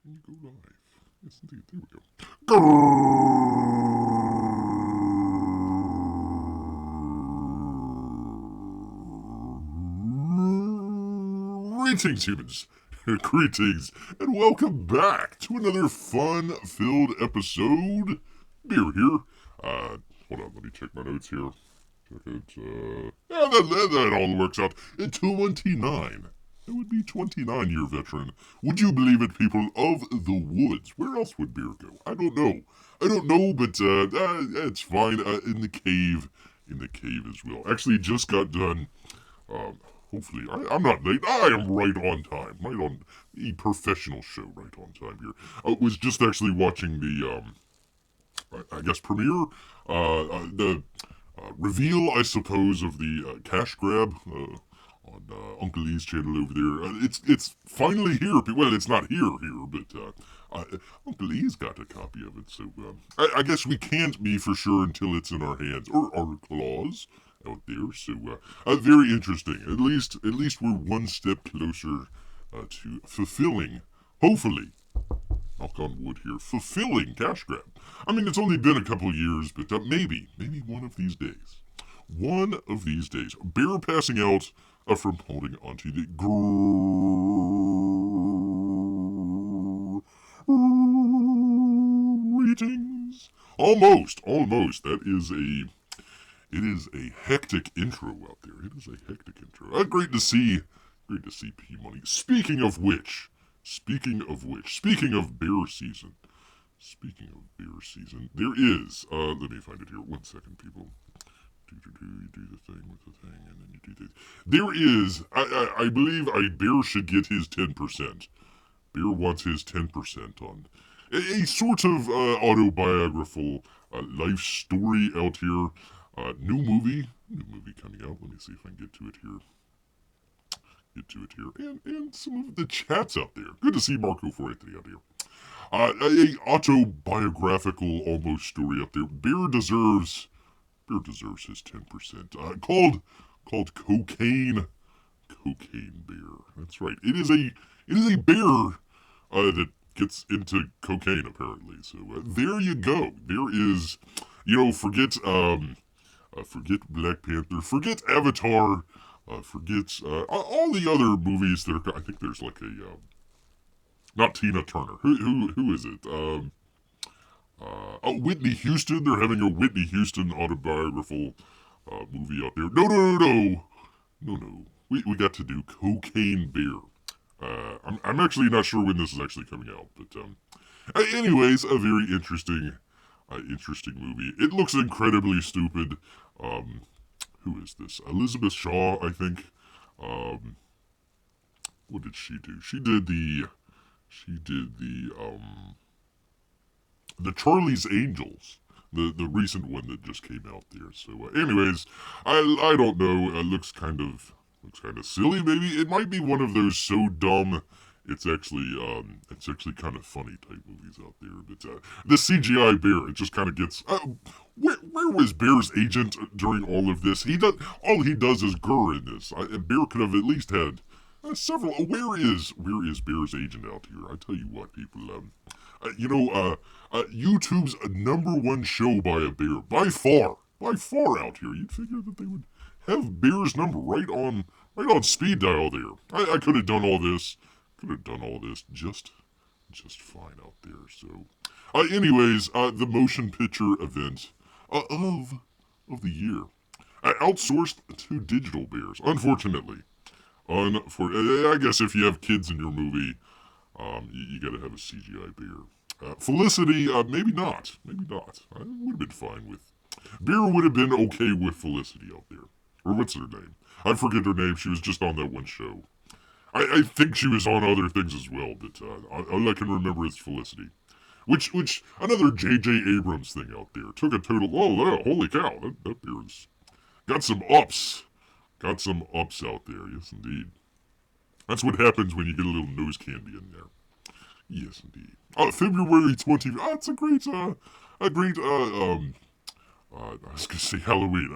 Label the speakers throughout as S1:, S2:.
S1: And you go live. Yes, indeed. There we go. Greetings, humans. Greetings, and welcome back to another fun-filled episode. Beer here. Hold on, let me check my notes here. Check it, yeah, that all works out. 29. That would be 29-year veteran. Would you believe it, people of the woods? Where else would beer go? I don't know, but it's fine. In the cave as well. Actually, just got done. Hopefully, I'm not late. I am right on time. Right on a professional show. Right on time here. I was just actually watching the I guess premiere, the reveal, I suppose, of the cash grab on Uncle Lee's channel over there. It's finally here. Well, it's not here, but Uncle Lee's got a copy of it. So I guess we can't be for sure until it's in our hands or our claws out there. So very interesting. At least we're one step closer to fulfilling, hopefully, knock on wood here, fulfilling cash grab. I mean, it's only been a couple of years, but maybe one of these days. One of these days. Bear passing out from holding onto the greetings. Almost. It is a hectic intro out there. It is a hectic intro. Great to see P Money. Speaking of bear season. There is, let me find it here. 1 second, people. You do the thing with the thing, and then you do this. There is, I believe a bear should get his 10%. Bear wants his 10% on a sort of autobiographical life story out here. New movie coming out. Let me see if I can get to it here. And some of the chats out there. Good to see Marco for Anthony out here. A autobiographical almost story out there. Bear deserves his 10%. Called Cocaine Bear. That's right. It is a bear that gets into cocaine apparently. So there you go. There is, forget Black Panther, forget Avatar. Forget all the other movies. I think there's like a not Tina Turner. Who is it? Whitney Houston. They're having a Whitney Houston autobiographical movie out there. No. We got to do Cocaine Bear. I'm actually not sure when this is actually coming out, but anyways, a very interesting movie. It looks incredibly stupid. Who is this? Elizabeth Shaw, I think. What did she do? She did the Charlie's Angels, the recent one that just came out there. So, anyways, I don't know. It looks kind of silly. Maybe it might be one of those so dumb it's actually kind of funny type movies out there. But the CGI bear, it just kind of gets. Where was Bear's agent during all of this? All he does is grr in this. Bear could have at least had several. Where is Bear's agent out here? I tell you what, people. YouTube's #1 show by a bear, by far out here. You'd figure that they would have Bear's number right on speed dial there. I could have done all this. Just fine out there. So, anyways, the motion picture event of the year, outsourced to digital bears. Unfortunately, I guess if you have kids in your movie, you got to have a CGI bear. Felicity, maybe not. I would have been fine with. Bear would have been okay with Felicity out there. Or what's her name? I forget her name. She was just on that one show. I think she was on other things as well, but all I can remember is Felicity. Which another J.J. Abrams thing out there. Took a total, holy cow, that beer's got some ups. Got some ups out there, yes indeed. That's what happens when you get a little nose candy in there. Yes indeed. February 20th, it's a great, I was gonna say Halloween,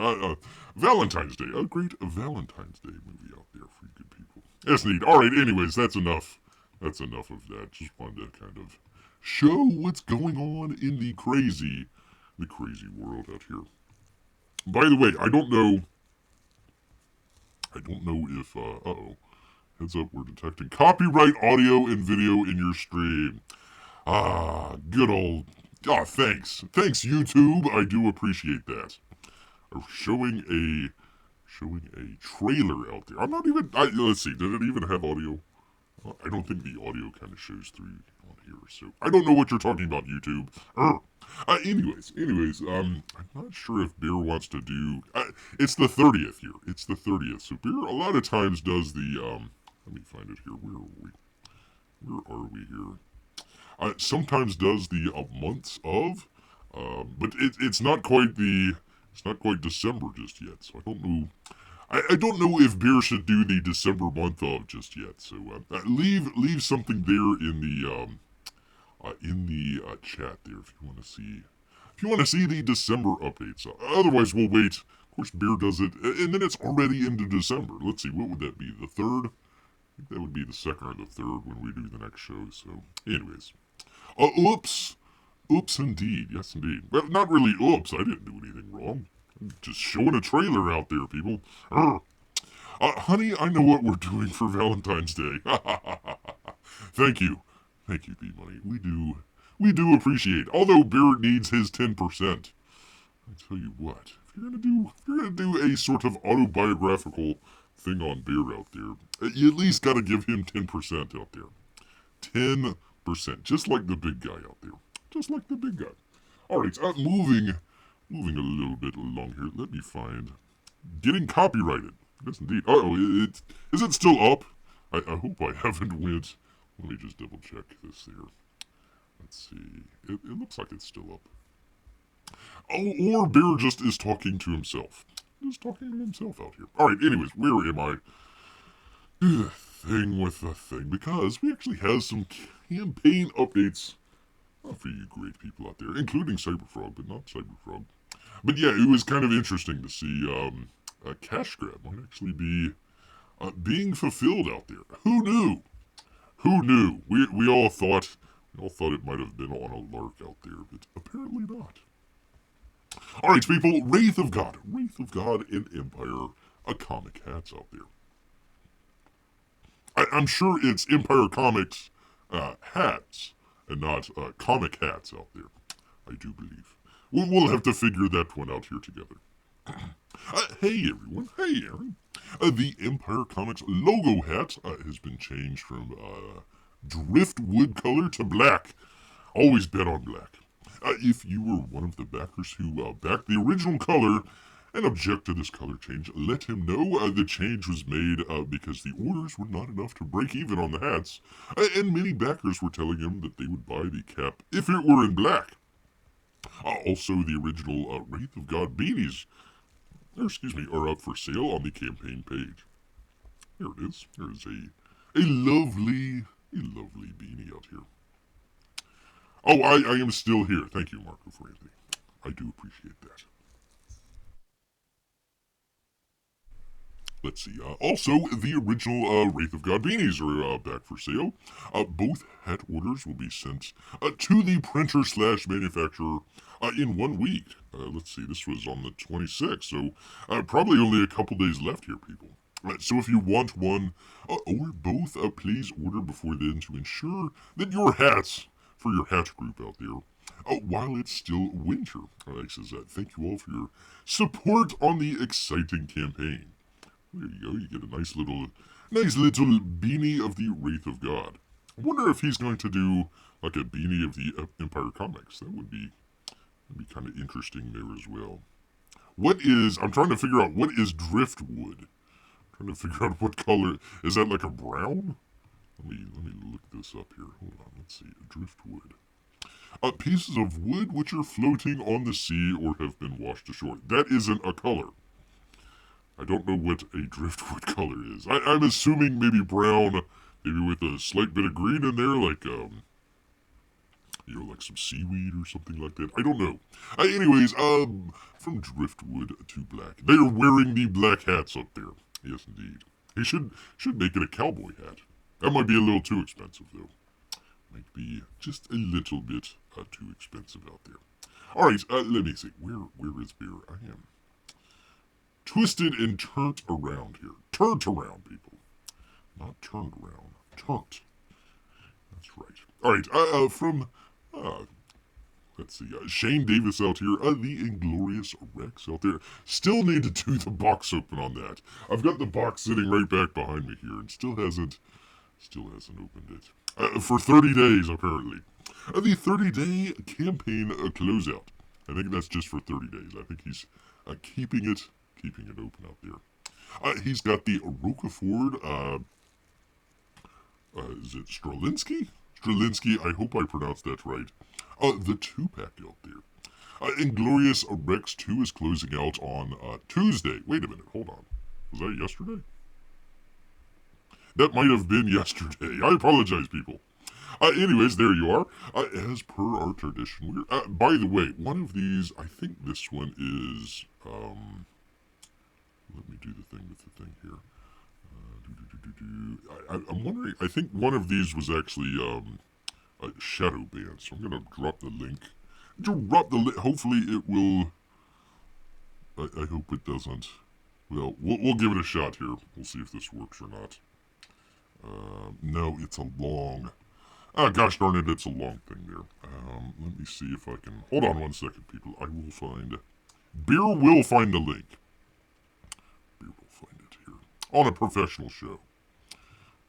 S1: Valentine's Day, a great Valentine's Day movie out there for you good people. Yes, indeed. Alright, anyways, that's enough that's enough of that. Just wanted to kind of show what's going on in the crazy world out here. By the way, I don't know if, uh-oh. Heads up, we're detecting copyright audio and video in your stream. Good old, thanks. Thanks, YouTube. I do appreciate that. Showing a trailer out there. I'm not even, let's see, did it even have audio? I don't think the audio kind of shows through on here, so I don't know what you're talking about, YouTube. Anyways, I'm not sure if Bear wants to do, it's the 30th here. It's the 30th, so Bear a lot of times does the, let me find it here. Where are we here? Sometimes does the months of, but it's not quite December just yet, so I don't know. I don't know if Bear should do the December month of just yet. So leave something there in the chat there if you want to see the December updates. Otherwise, we'll wait. Of course, Bear does it, and then it's already into December. Let's see, what would that be? The 3rd? I think that would be the 2nd or the 3rd when we do the next show. So, anyways, oops, indeed, yes, indeed. Well, not really. Oops, I didn't do anything wrong. Just showing a trailer out there, people. Honey, I know what we're doing for Valentine's Day. Thank you, B-Money. We do appreciate. Although Bear needs his 10%. I tell you what, if you're gonna do a sort of autobiographical thing on Bear out there, you at least gotta give him 10% out there. 10%, just like the big guy out there. Just like the big guy. All right, moving a little bit along here. Let me find getting copyrighted. Yes, indeed. Is it still up? I hope I haven't went. Let me just double check this here. Let's see. It looks like it's still up. Oh, or Bear just is talking to himself. Just talking to himself out here. All right. Anyways, where am I? Thing with the thing, because we actually have some campaign updates for you great people out there, including Cyberfrog, but not Cyberfrog. But yeah, it was kind of interesting to see a cash grab might actually be being fulfilled out there. Who knew? Who knew? We all thought it might have been on a lark out there, but apparently not. All right, people. Wraith of God, and Empire, comic hats out there. I'm sure it's Empire Comics hats and not comic hats out there. I do believe. We'll have to figure that one out here together. Hey everyone, hey Aaron. The Empire Comics logo hat has been changed from driftwood color to black. Always bet on black. If you were one of the backers who backed the original color and object to this color change, let him know the change was made because the orders were not enough to break even on the hats, and many backers were telling him that they would buy the cap if it were in black. Also, the original Wraith of God beanies, are up for sale on the campaign page. There it is. There is a lovely beanie out here. Oh, I am still here. Thank you, Marco Franti. I do appreciate that. Let's see. Also, the original Wraith of God beanies are back for sale. Both hat orders will be sent to the printer/manufacturer in 1 week. Let's see. This was on the 26th, so probably only a couple days left here, people. So if you want one or both, please order before then to ensure that your hats for your hat group out there, while it's still winter. Alex says, thank you all for your support on the exciting campaign. There you go. You get a nice little beanie of the Wraith of God. I wonder if he's going to do like a beanie of the Empire Comics. That would be kind of interesting there as well. I'm trying to figure out what is driftwood. I'm trying to figure out what color is that. Like a brown? Let me look this up here. Hold on. Let's see. Driftwood. Pieces of wood which are floating on the sea or have been washed ashore. That isn't a color. I don't know what a driftwood color is. I'm assuming maybe brown, maybe with a slight bit of green in there, like like some seaweed or something like that. I don't know. Anyways, from driftwood to black. They are wearing the black hats up there. Yes, indeed. He should make it a cowboy hat. That might be a little too expensive, though. Might be just a little bit too expensive out there. Alright, let me see. Where is beer? I am twisted and turned around here. Turned around, people. Not turned around. Turned. That's right. Alright, from, let's see, Shane Davis out here, the Inglorious Rex out there. Still need to do the box open on that. I've got the box sitting right back behind me here and still hasn't opened it. For 30 days, apparently. The 30-day campaign closeout. I think that's just for 30 days. I think he's keeping it open out there. He's got the Roquefort, is it Strelinsky? Strelinsky, I hope I pronounced that right. The 2-pack out there. Inglorious Rex II is closing out on Tuesday. Wait a minute, hold on. Was that yesterday? That might have been yesterday. I apologize, people. Anyways, there you are. As per our tradition, by the way, one of these, I think this one is, let me do the thing with the thing here. I'm wondering, I think one of these was actually, shadow banned, so I'm going to drop the link. Hopefully it will, I hope it doesn't. Well, we'll give it a shot here. We'll see if this works or not. No, it's a long... gosh darn it, it's a long thing there. Let me see if I can... Hold on one second, people. I will find... Beer will find the link. Beer will find it here. On a professional show.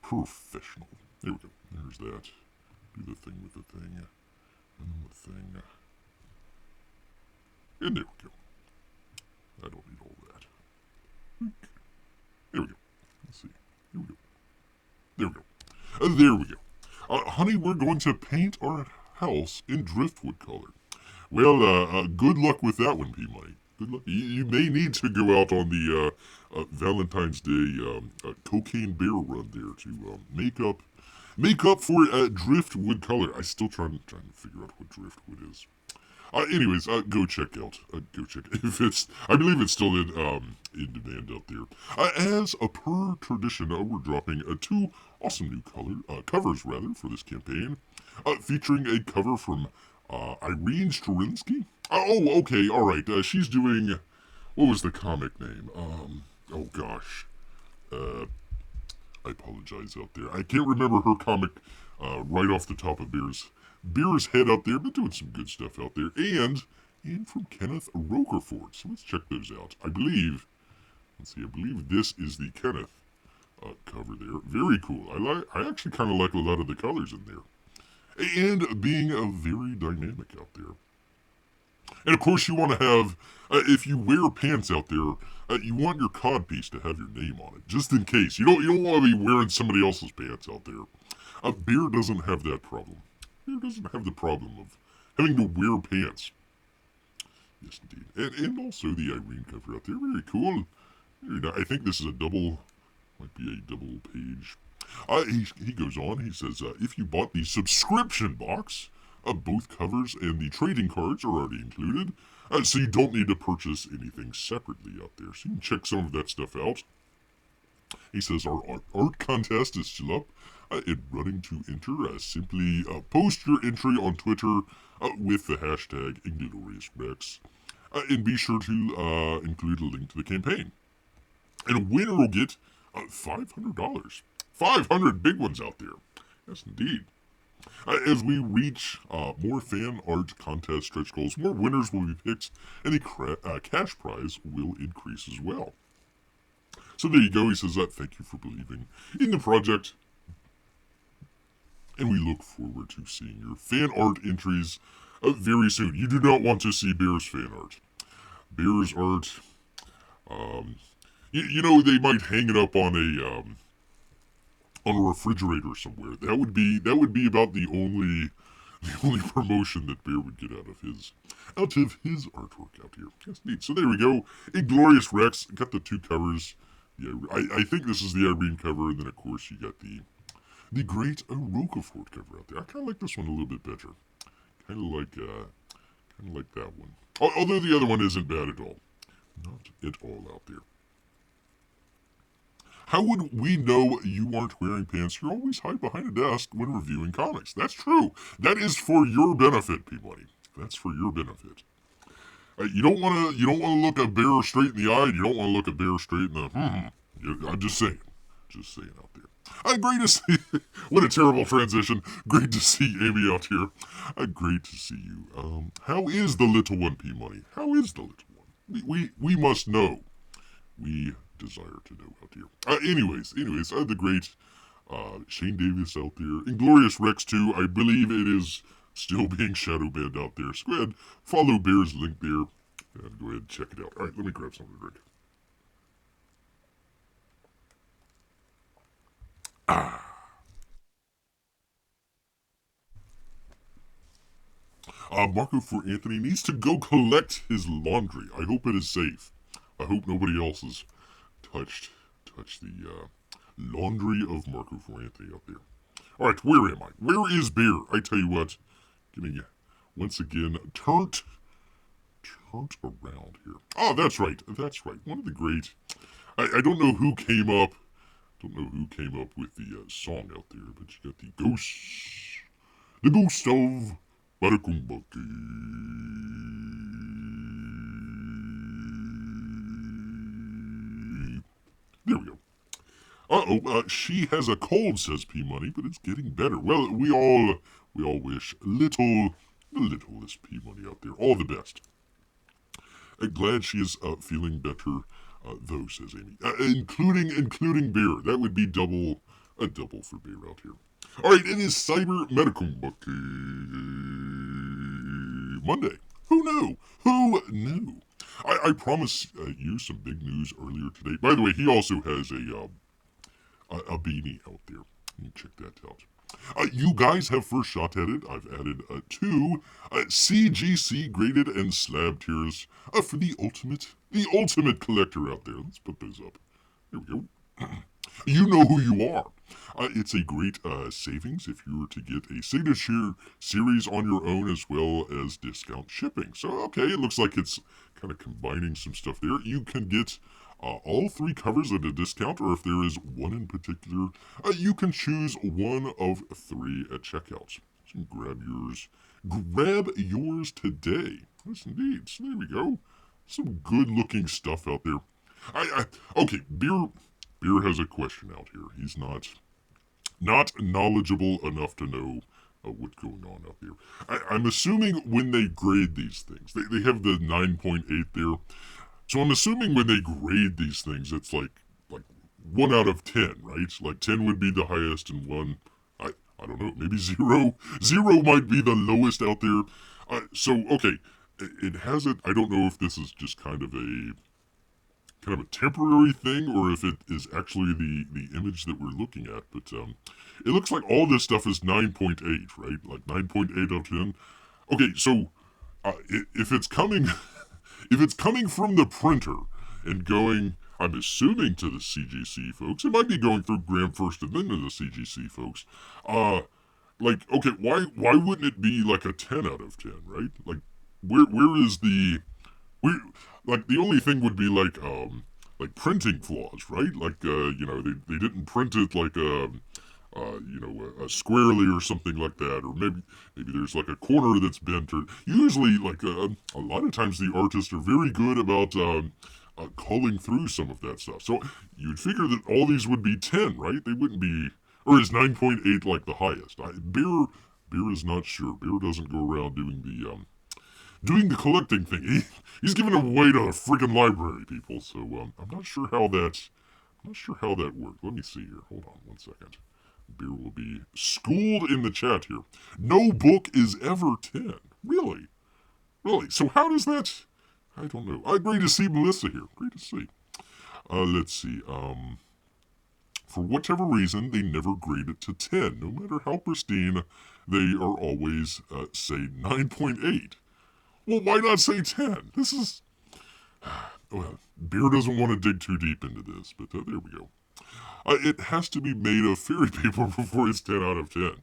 S1: Professional. There we go. There's that. Do the thing with the thing. And the thing. And there we go. I don't need all that. There we go. Let's see. Here we go. There we go. There we go. Honey, we're going to paint our house in driftwood color. Well, good luck with that one, P-Money. Good luck. You may need to go out on the Valentine's Day cocaine bear run there to make up for driftwood color. I'm still trying to figure out what driftwood is. Anyways, go check out. If it's, I believe it's still in demand out there. As a per tradition, we're dropping 2 awesome new covers for this campaign, featuring a cover from Irene Strelinsky. Oh, okay, all right. She's doing, what was the comic name? Oh gosh, I apologize out there. I can't remember her comic right off the top of Beer's head out there, but doing some good stuff out there. And from Kenneth Roquefort. So let's check those out. I believe this is the Kenneth cover there. Very cool. I actually kind of like a lot of the colors in there. And being very dynamic out there. And of course you want to have, if you wear pants out there, you want your codpiece to have your name on it, just in case. You don't want to be wearing somebody else's pants out there. Beer doesn't have that problem. Beer doesn't have the problem of having to wear pants. Yes, indeed. And also the Irene cover out there. Very cool. I think this is might be a double page. He goes on, he says, if you bought the subscription box, both covers and the trading cards are already included, so you don't need to purchase anything separately out there. So you can check some of that stuff out. He says our art contest is still up and running to enter. Simply post your entry on Twitter with the hashtag Inglorious Rex, and be sure to include a link to the campaign. And a winner will get $500. 500 big ones out there. Yes, indeed. As we reach more fan art contest stretch goals, more winners will be picked, and the cash prize will increase as well. So there you go. He says, thank you for believing in the project. And we look forward to seeing your fan art entries very soon. You do not want to see Bear's fan art. Bear's art, they might hang it up on a refrigerator somewhere. That would be about the only promotion that Bear would get out of his artwork out here. Yes, neat. So there we go. Inglorious Rex got the 2 covers. Yeah, I think this is the Irene cover, and then of course you got the great Roquefort cover out there. I kind of like this one a little bit better. Kind of like that one. Although the other one isn't bad at all. Not at all out there. How would we know you aren't wearing pants? You're always hide behind a desk when reviewing comics. That's true. That is for your benefit, P-Money. That's for your benefit. You don't want to look a bear straight in the eye. You don't want to look a bear straight in the. I'm just saying. Just saying out there. Great to see. What a terrible transition. Great to see Amy out here. Great to see you. How is the little one, P-Money? How is the little one? We must know. We desire to know out here. Anyways, the great Shane Davis out there. Inglorious Rex II, I believe it is still being shadow banned out there. So go ahead, follow Bear's link there. And go ahead and check it out. Alright, let me grab something to drink. Marco for Anthony needs to go collect his laundry. I hope it is safe. I hope nobody else has touched the laundry of Marco for Anthony out there. Alright, where am I? Where is Bear? I tell you what, getting once again turned around here. Oh, that's right. One of the great. I don't know who came up. With the song out there, but you got the ghost of Matecumba Key. There we go. She has a cold, says P-Money, but it's getting better. Well, we all wish the littlest P-Money out there all the best. Glad she is feeling better, though, says Amy. Including Bear. That would be a double for Bear out here. Alright, it is Matecumba Key Monday. Who knew? I promised you some big news earlier today. By the way, he also has a beanie out there. You can check that out. You guys have first shot at it. I've added 2 CGC graded and slab tiers for the ultimate collector out there. Let's put those up. There we go. You know who you are. It's a great savings if you were to get a signature series on your own as well as discount shipping. So, okay, it looks like it's kind of combining some stuff there. You can get all 3 covers at a discount, or if there is one in particular, you can choose one of 3 at checkout. So grab yours today. Yes, indeed. So there we go. Some good-looking stuff out there. Okay, Beer has a question out here. He's not knowledgeable enough to know what's going on out there. I'm assuming when they grade these things, they have the 9.8 there. So I'm assuming when they grade these things, it's like 1 out of 10, right? Like 10 would be the highest and 1, I don't know, maybe 0. 0 might be the lowest out there. So, okay, it has it. I don't know if this is just kind of a temporary thing or if it is actually the image that we're looking at. But it looks like all this stuff is 9.8, right? Like 9.8 out of 10. Okay, so if it's coming... If it's coming from the printer and going, I'm assuming, to the CGC folks, it might be going through Graham first and then to the CGC folks. Okay, why wouldn't it be like a 10 out of 10, right? Like, where is the only thing would be like printing flaws, right? Like, they didn't print it like squarely or something like that, or maybe there's like a corner that's bent, or usually a lot of times the artists are very good about culling through some of that stuff. So you'd figure that all these would be 10, right? They wouldn't be, or is 9.8 like the highest? Beer is not sure. Beer doesn't go around doing the collecting thing. He's giving them away to the freaking library, people. So I'm not sure how that worked. Let me see here. Hold on 1 second. Beer will be schooled in the chat here. No book is ever 10. Really? So how does that... I don't know. Great to see Melissa here. Great to see. Let's see. For whatever reason, they never grade it to 10. No matter how pristine, they are always, say, 9.8. Well, why not say 10? This is... Well, Beer doesn't want to dig too deep into this, but there we go. It has to be made of fairy paper before it's 10 out of 10.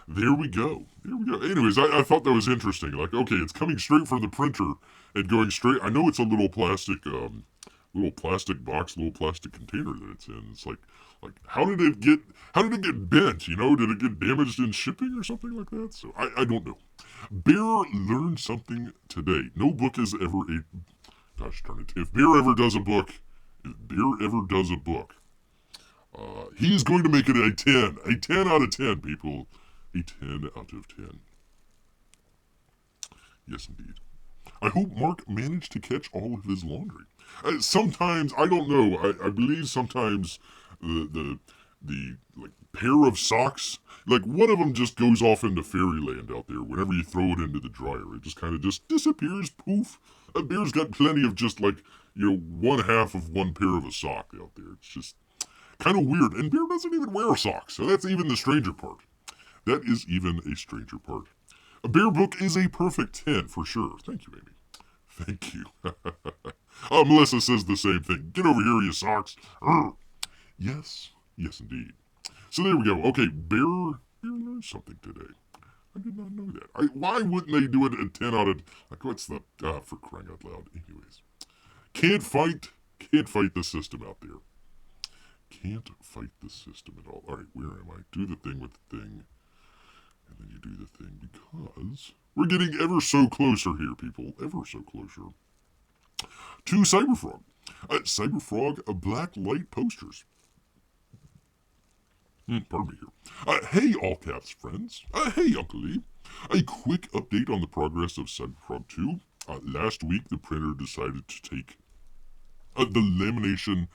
S1: There we go. Anyways, I thought that was interesting. Like, okay, it's coming straight from the printer and going straight. I know it's a little plastic little plastic box, little plastic container that it's in. It's like how did it get bent? You know, did it get damaged in shipping or something like that? So I don't know. Bear learned something today. No book is ever a gosh darn it. If Bear ever does a book, he's going to make it a 10. A 10 out of 10, people. A 10 out of 10. Yes, indeed. I hope Mark managed to catch all of his laundry. Sometimes, I don't know, I believe sometimes the like pair of socks, like one of them just goes off into fairyland out there whenever you throw it into the dryer. It just kind of just disappears, poof. A Bear's got plenty of just like, you know, one half of one pair of a sock out there. It's just kind of weird. And Bear doesn't even wear socks, so that's even the stranger part. That is even a stranger part. A Bear book is a perfect 10 for sure. Thank you, Amy. Thank you. Melissa says the same thing. Get over here, you socks. Yes, indeed. So there we go. Okay, Bear learned something today. I did not know that. Why wouldn't they do it at 10 out of... Like, what's the... for crying out loud. Anyways. Can't fight the system out there. Can't fight the system at all. Alright, where am I? Do the thing with the thing. And then you do the thing because we're getting ever so closer here, people. Ever so closer. To Cyberfrog. Cyberfrog black light posters. Pardon me here. Hey, all caps friends. Hey, Uncle Lee. A quick update on the progress of Cyberfrog II. Last week, the printer decided to take the lamination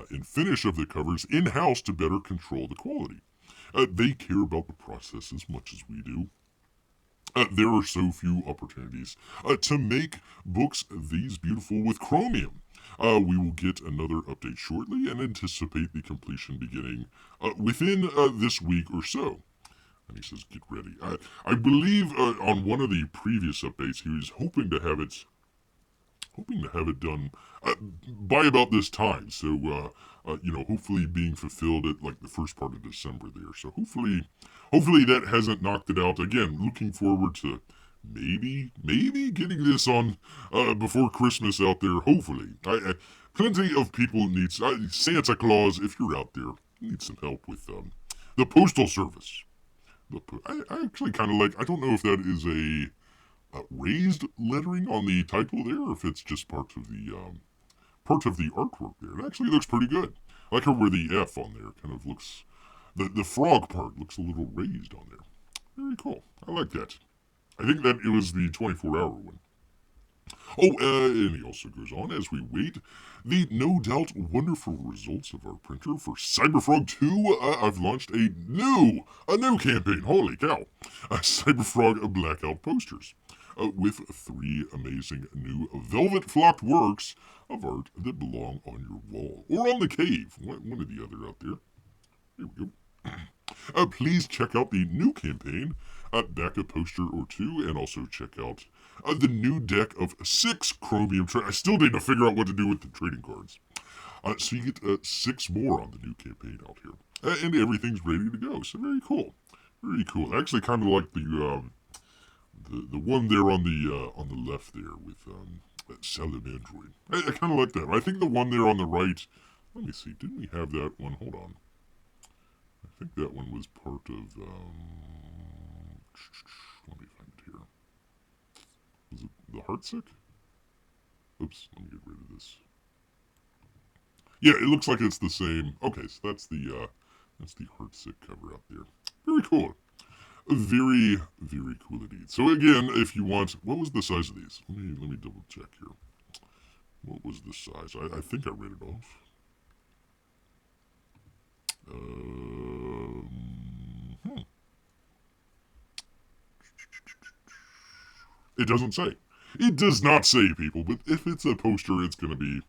S1: and finish of the covers in-house to better control the quality. They care about the process as much as we do. There are so few opportunities to make books these beautiful with chromium. We will get another update shortly and anticipate the completion beginning within this week or so. And he says, get ready. I believe on one of the previous updates, he was hoping to have it done by about this time. So, hopefully being fulfilled at like the first part of December there. So hopefully that hasn't knocked it out. Again, looking forward to maybe getting this on before Christmas out there. Hopefully. Plenty of people need Santa Claus, if you're out there, need some help with the postal service. I actually kind of like, I don't know if that is a raised lettering on the title there, or if it's just part of the artwork there. It actually looks pretty good. I like how where the F on there kind of looks, the frog part looks a little raised on there. Very cool. I like that. I think that it was the 24-hour one. Oh, and he also goes on, as we wait, the no doubt wonderful results of our printer for Cyberfrog II. I've launched a new campaign. Holy cow. Cyberfrog Blackout posters. With 3 amazing new velvet flocked works of art that belong on your wall. Or on the cave. One or the other out there. There we go. Please check out the new campaign, back a poster or 2, and also check out the new deck of 6 chromium. I still need to figure out what to do with the trading cards. So you get 6 more on the new campaign out here, and everything's ready to go. So very cool, very cool. I actually kind of like the one there on the left there with Salamandroid. I kind of like that. I think the one there on the right. Let me see. Didn't we have that one? Hold on. I think that one was part of. Let me find it here. Was it the Heartsick? Oops. Let me get rid of this. Yeah, it looks like it's the same. Okay, so that's the Heartsick cover out there. Very cool. Very, very cool indeed. So again, if you want, what was the size of these? Let me double check here. What was the size? I think I read it off. It doesn't say. It does not say, people. But if it's a poster, it's gonna be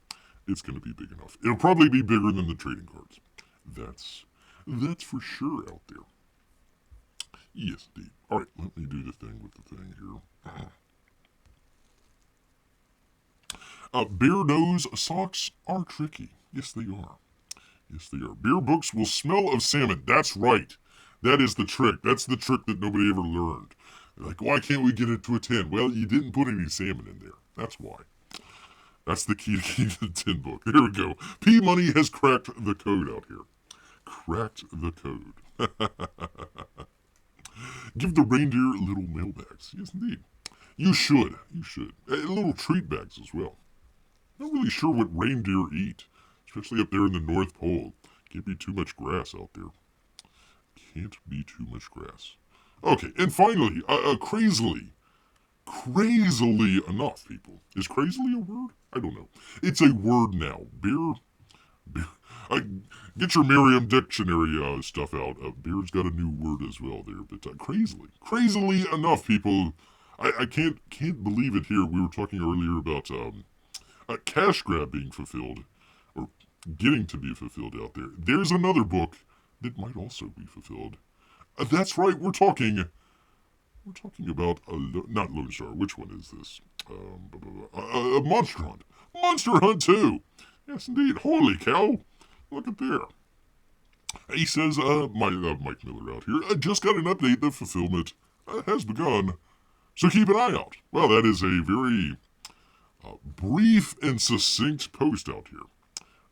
S1: big enough. It'll probably be bigger than the trading cards. That's for sure out there. Yes, indeed. Alright, let me do the thing with the thing here. Bear nose socks are tricky. Yes, they are. Yes, they are. Bear books will smell of salmon. That's right. That is the trick. That's the trick that nobody ever learned. Like, why can't we get it to a 10? Well, you didn't put any salmon in there. That's why. That's the key to the tin book. There we go. P Money has cracked the code out here. Cracked the code. Give the reindeer little mailbags. Yes, indeed. You should. You should. Little treat bags as well. Not really sure what reindeer eat, especially up there in the North Pole. Can't be too much grass out there. Can't be too much grass. Okay, and finally, crazily enough, people. Is crazily a word? I don't know. It's a word now. Beer. Get your Merriam Dictionary stuff out. Beer's got a new word as well there, but crazily enough, people. I can't believe it here. We were talking earlier about a cash grab being fulfilled, or getting to be fulfilled out there. There's another book that might also be fulfilled. That's right. We're talking about not Lone Star. Which one is this? Monster Hunt. Monster Hunt 2. Yes, indeed. Holy cow! Look at there. He says, Mike Miller out here, just got an update. The fulfillment has begun. So keep an eye out. Well, that is a very brief and succinct post out here.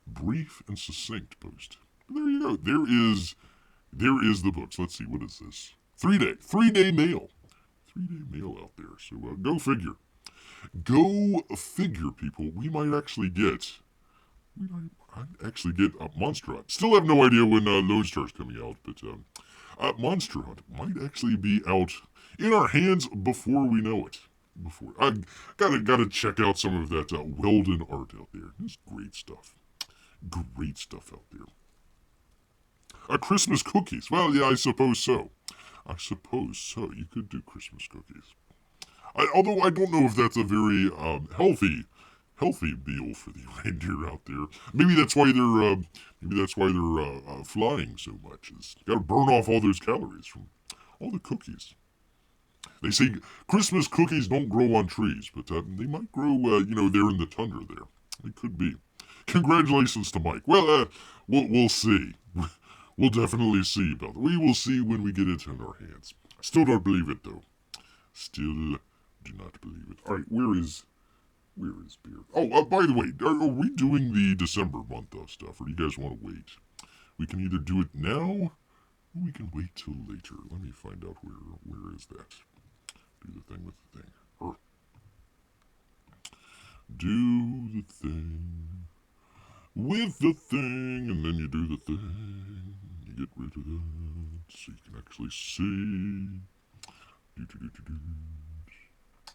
S1: Brief and succinct post. There you go. There is the books. Let's see. What is this? 3-day mail. 3-day mail out there. So go figure. Go figure, people. We might actually get a Monster Hunt. Still have no idea when Lone Star's coming out, but Monster Hunt might actually be out in our hands before we know it. I gotta check out some of that Weldon art out there. It's great stuff. Great stuff out there. Christmas cookies. Well, yeah, I suppose so. You could do Christmas cookies. Although I don't know if that's a very healthy meal for the reindeer out there. Maybe that's why they're flying so much. Is got to burn off all those calories from all the cookies. They say Christmas cookies don't grow on trees, but they might grow, there in the tundra there. It could be. Congratulations to Mike. Well, we'll see. We'll definitely see about it. We will see when we get it in our hands. I still don't believe it, though. Still do not believe it. All right, where is beer? Oh, by the way, are we doing the December month of stuff, or do you guys want to wait? We can either do it now, or we can wait till later. Let me find out where is that. Do the thing with the thing. Do the thing with the thing, and then you do the thing. You get rid of that, so you can actually see.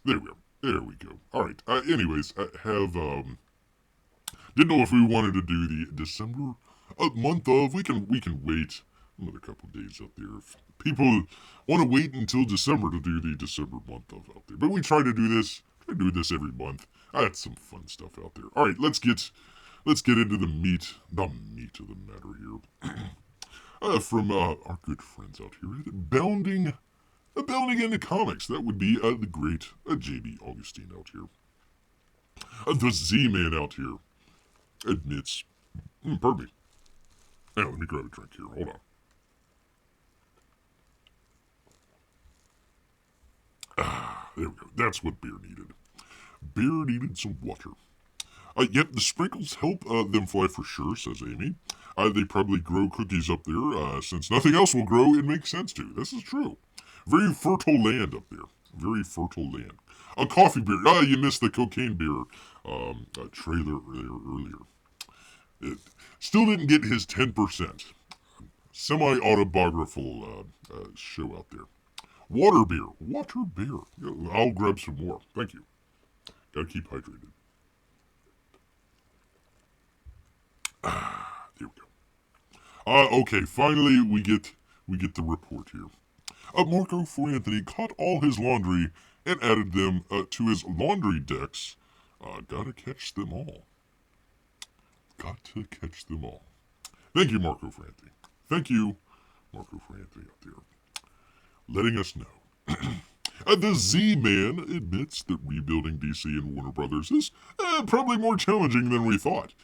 S1: There we go. There we go. All right. Anyways, didn't know if we wanted to do the December month of. We can wait another couple days out there. If people want to wait until December to do the December month of out there, but we try to do this every month. That's some fun stuff out there. All right, let's get into the meat of the matter here. From our good friends out here, Bounding into Comics. That would be the great J.B. Augustine out here. The Z-Man out here admits... pardon me. Now, let me grab a drink here. Hold on. There we go. That's what beer needed. Beer needed some water. Yep, the sprinkles help them fly for sure, says Amy. They probably grow cookies up there. Since nothing else will grow, it makes sense to. This is true. Very fertile land up there. Very fertile land. A coffee beer. You missed the cocaine beer trailer earlier. It still didn't get his 10%. Semi-autobiographical show out there. Water beer. I'll grab some more. Thank you. Gotta keep hydrated. There we go. Okay, finally we get the report here. Marco for Anthony caught all his laundry and added them to his laundry decks. Gotta catch them all. Got to catch them all. Thank you, Marco for Anthony. Thank you, Marco for Anthony out there. Letting us know. The Z-Man admits that rebuilding DC and Warner Brothers is probably more challenging than we thought.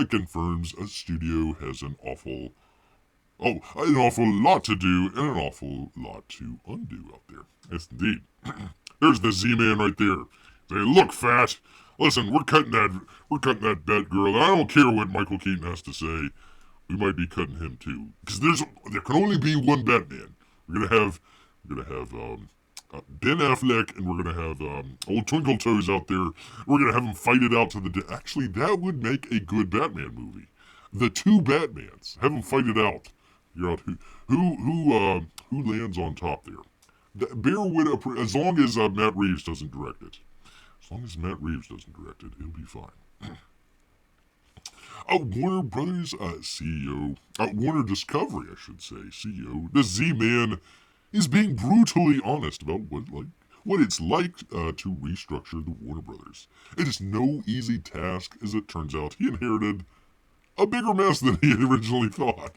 S1: Confirms a studio has an awful lot to do and an awful lot to undo out there. Yes, indeed. There's the Z-Man right there. They look fat. Listen, we're cutting that Batgirl. I don't care what Michael Keaton has to say. We might be cutting him too, because there can only be one Batman. We're gonna have Ben Affleck, and we're gonna have old Twinkle Toes out there. We're gonna have them fight it out to the death. Actually, that would make a good Batman movie. The two Batmans, have them fight it out. Figure out who lands on top there. Bear would, as long as Matt Reeves doesn't direct it. As long as Matt Reeves doesn't direct it, it'll be fine. Warner Brothers CEO, Warner Discovery, I should say, CEO, the Z-Man is being brutally honest about what it's like to restructure the Warner Brothers. It is no easy task, as it turns out. He inherited a bigger mess than he had originally thought.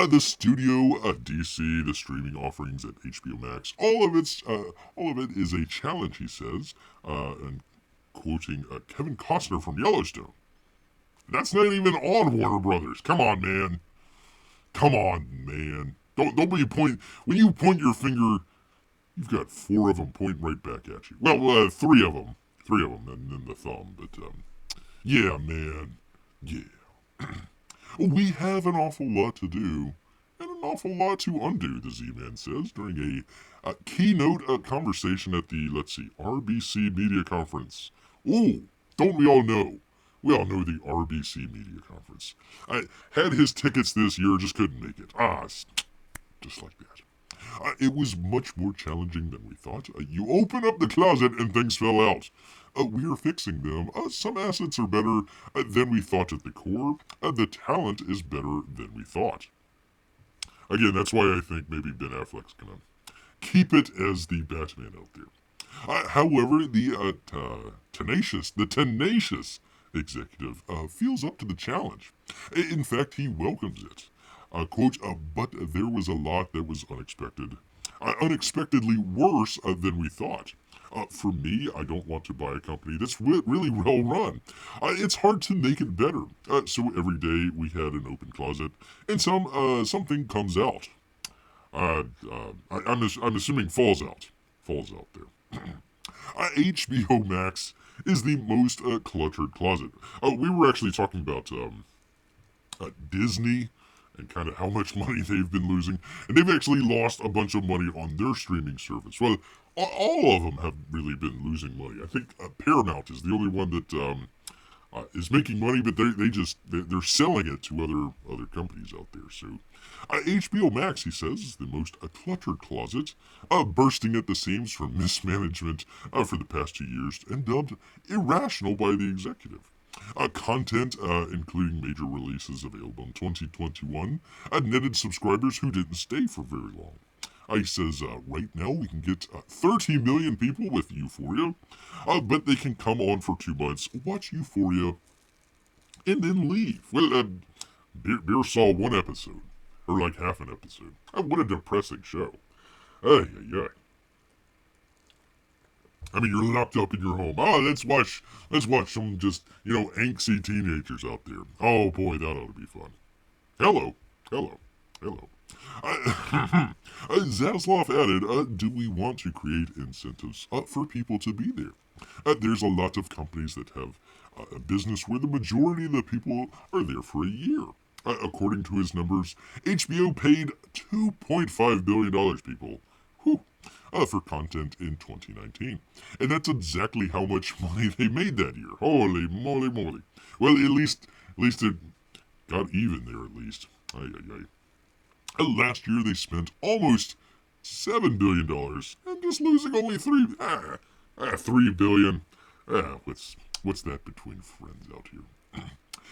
S1: The studio, DC, the streaming offerings at HBO Max, all of it is a challenge, he says, and quoting Kevin Costner from Yellowstone. That's not even on Warner Brothers. Come on, man. Come on, man. Don't be when you point your finger, you've got four of them pointing right back at you. Well, three of them, and then the thumb. But yeah, man, yeah. We have an awful lot to do and an awful lot to undo, the Z-Man says during a keynote conversation at the, RBC Media Conference. Ooh, don't we all know? We all know the RBC Media Conference. I had his tickets this year, just couldn't make it. Just like that. It was much more challenging than we thought. You open up the closet and things fell out. We are fixing them. Some assets are better than we thought at the core. The talent is better than we thought. Again, that's why I think maybe Ben Affleck's gonna keep it as the Batman out there. However, the tenacious executive feels up to the challenge. In fact, he welcomes it. Quote, but there was a lot that was unexpected. Unexpectedly worse than we thought. For me, I don't want to buy a company that's really well run. It's hard to make it better. So every day we had an open closet, and something comes out. I'm assuming falls out there. HBO Max is the most cluttered closet. We were actually talking about Disney and kind of how much money they've been losing. And they've actually lost a bunch of money on their streaming service. Well, all of them have really been losing money. I think Paramount is the only one that is making money, but they're selling it to other companies out there. So HBO Max, he says, is the most cluttered closet, bursting at the seams from mismanagement for the past 2 years, and dubbed irrational by the executive. Content, including major releases available in 2021, netted subscribers who didn't stay for very long. He says, right now we can get 30 million people with Euphoria, but they can come on for 2 months, watch Euphoria, and then leave. Well, Beer saw one episode, or like half an episode. What a depressing show. Ay. I mean, you're locked up in your home. Let's watch some just, angsty teenagers out there. Oh boy, that ought to be fun. Hello. Zaslav added, do we want to create incentives for people to be there? There's a lot of companies that have a business where the majority of the people are there for a year. According to his numbers, HBO paid $2.5 billion, people. For content in 2019. And that's exactly how much money they made that year. Holy moly. Well, at least it got even there, at least. Last year they spent almost $7 billion and just losing only $3 billion. What's that between friends out here?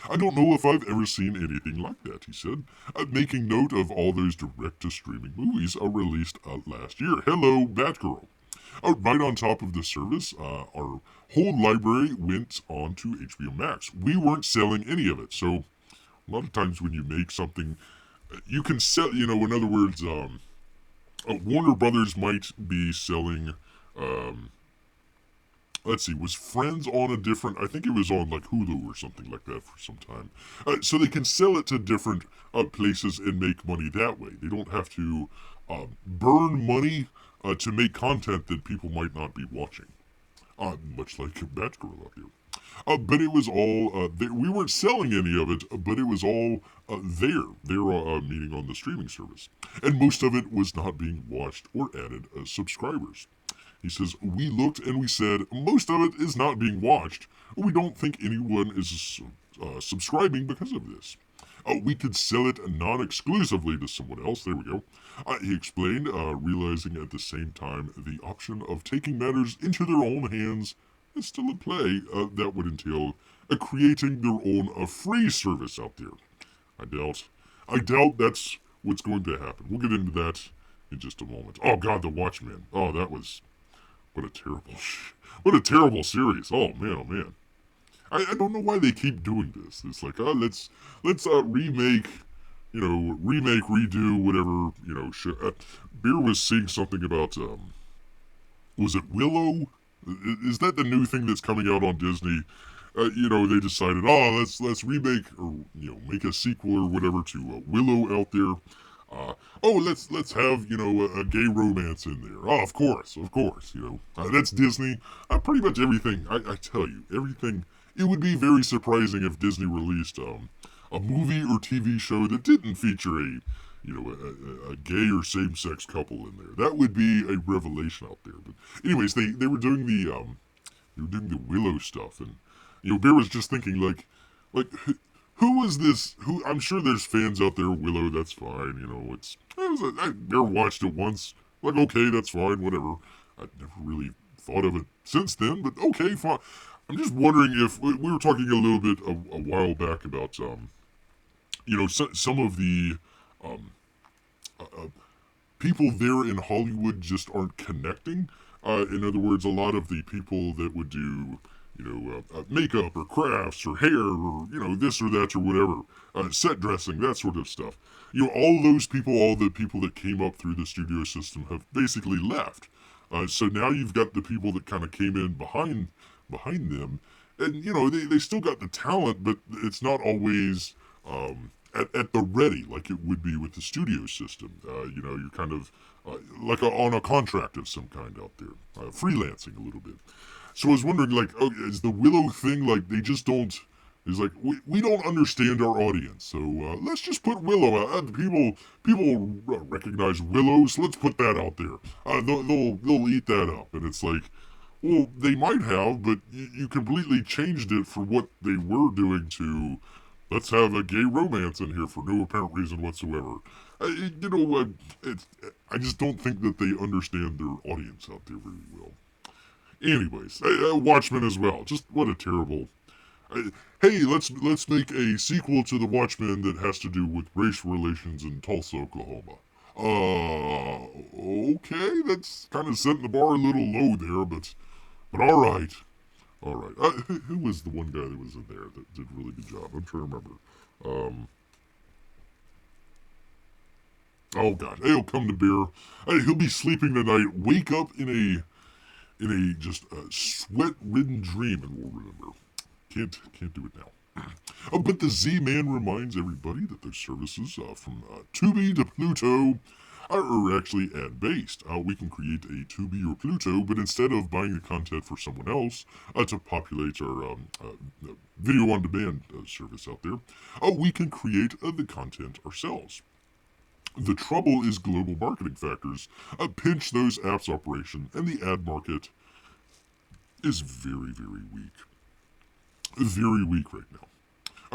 S1: I don't know if I've ever seen anything like that, he said, making note of all those direct-to-streaming movies released last year. Hello, Batgirl. Right on top of the service, our whole library went on to HBO Max. We weren't selling any of it, so a lot of times when you make something, you can sell, in other words, Warner Brothers might be selling, was Friends on a different, I think it was on like Hulu or something like that for some time. So they can sell it to different places and make money that way. They don't have to burn money to make content that people might not be watching. much like Batgirl up here. But it was all, we weren't selling any of it, but it was all there. They were meeting on the streaming service. And most of it was not being watched or added as subscribers. He says, we looked and we said, most of it is not being watched. We don't think anyone is subscribing because of this. We could sell it non-exclusively to someone else. There we go. He explained, realizing at the same time the option of taking matters into their own hands is still at play. That would entail creating their own free service out there. I doubt that's what's going to happen. We'll get into that in just a moment. Oh God, The Watchmen. Oh, that was what a terrible series. Oh man. I don't know why they keep doing this. It's like, let's remake, redo, whatever, Beer was saying something about, was it Willow? Is that the new thing that's coming out on Disney? They decided, let's remake, or, make a sequel or whatever to Willow out there. Let's have, a gay romance in there. Oh, of course, that's Disney. Pretty much everything, I tell you, everything. It would be very surprising if Disney released a movie or TV show that didn't feature a gay or same-sex couple in there. That would be a revelation out there. But anyways, they were doing the Willow stuff, and Bear was just thinking like who is this? Who, I'm sure there's fans out there. Willow, that's fine. I Bear watched it once. Like, okay, that's fine, whatever. I'd never really thought of it since then, but okay, fine. I'm just wondering if we were talking a little bit a while back about, some of the people there in Hollywood just aren't connecting. In other words, a lot of the people that would do, makeup or crafts or hair or, this or that or whatever, set dressing, that sort of stuff. All those people, all the people that came up through the studio system have basically left. So now you've got the people that kind of came in behind them, and they still got the talent, but it's not always at the ready like it would be with the studio system. You're kind of like on a contract of some kind out there, freelancing a little bit. So I was wondering, is the Willow thing like they just don't? It's like we don't understand our audience, so let's just put Willow out. People recognize Willow, so let's put that out there. They'll eat that up, and it's like, well, they might have, but you completely changed it for what they were doing to, let's have a gay romance in here for no apparent reason whatsoever. I just don't think that they understand their audience out there very well. Anyways, Watchmen as well. Just what a terrible. Hey, let's make a sequel to The Watchmen that has to do with racial relations in Tulsa, Oklahoma. Okay, that's kind of setting the bar a little low there, but all right. Who was the one guy that was in there that did a really good job? I'm trying to remember. Oh God, he'll come to beer. He'll be sleeping tonight. Wake up in a just sweat-ridden dream, and we'll remember. Can't do it now. But the Z-Man reminds everybody that their services from Tubi to Pluto are actually ad-based. We can create a Tubi or Pluto, but instead of buying the content for someone else to populate our video-on-demand service out there, we can create the content ourselves. The trouble is global marketing factors pinch those apps' operation, and the ad market is very, very weak. Very weak right now.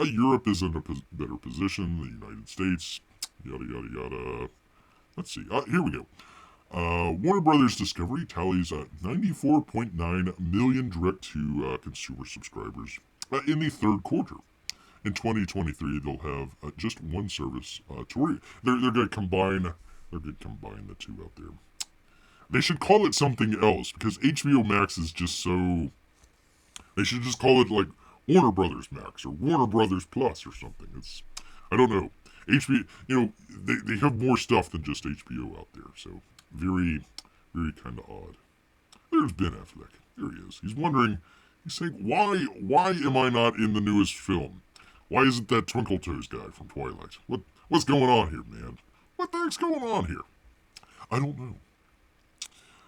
S1: Europe is in a better position. The United States, yada, yada, yada. Let's see. Here we go. Warner Brothers Discovery tallies 94.9 million direct-to-consumer subscribers in the third quarter. In 2023, they'll have just one service. They're going to combine. They're going to combine the two out there. They should call it something else because HBO Max is just so. They should just call it like Warner Brothers Max or Warner Brothers Plus or something. I don't know. HBO, they have more stuff than just HBO out there. So very, very kind of odd. There's Ben Affleck. There he is. He's wondering. He's saying, why am I not in the newest film? Why isn't that Twinkle Toes guy from Twilight? What's going on here, man? What the heck's going on here? I don't know.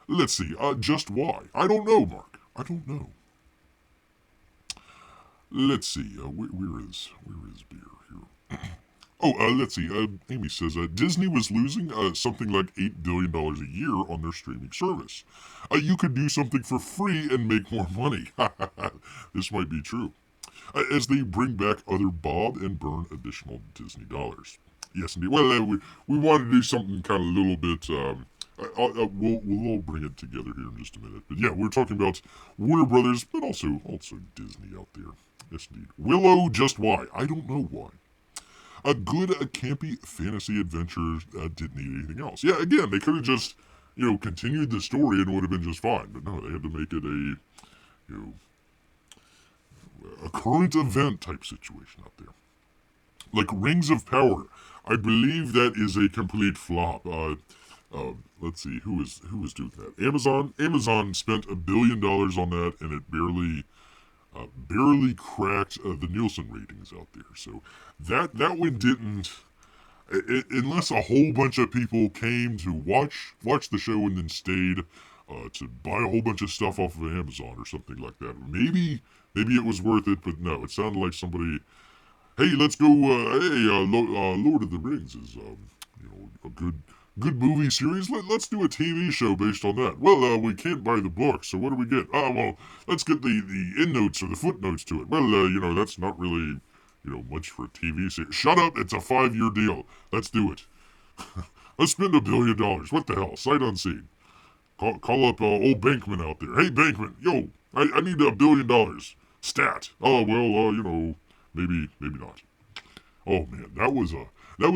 S1: Let's see. Just why? I don't know, Mark. I don't know. Let's see. Where is beer here? Oh, let's see. Amy says Disney was losing something like $8 billion a year on their streaming service. You could do something for free and make more money. This might be true. As they bring back other Bob and burn additional Disney dollars. Yes, indeed. Well, we want to do something kind of a little bit. We'll all bring it together here in just a minute. But yeah, we're talking about Warner Brothers, but also Disney out there. Yes, indeed. Willow, just why? I don't know why. A good, campy fantasy adventure didn't need anything else. Yeah, again, they could have just, continued the story and it would have been just fine. But no, they had to make it a current event type situation out there. Like Rings of Power. I believe that is a complete flop. Let's see, who is doing that? Amazon. Amazon spent $1 billion on that, and it barely cracked the Nielsen ratings out there. So that one didn't. Unless a whole bunch of people came to watch the show and then stayed to buy a whole bunch of stuff off of Amazon or something like that. Maybe it was worth it, but no, it sounded like somebody. Hey, let's go. Lord of the Rings is a good movie series. Let's do a TV show based on that. Well, we can't buy the book, so what do we get? Well, let's get the endnotes or the footnotes to it. Well, that's not really, much for a TV series. Shut up! It's a 5-year deal. Let's do it. Let's spend $1 billion. What the hell? Sight unseen. Call up old Bankman out there. Hey, Bankman, yo, I need $1 billion. Stat. Oh well, maybe not. Oh man, that was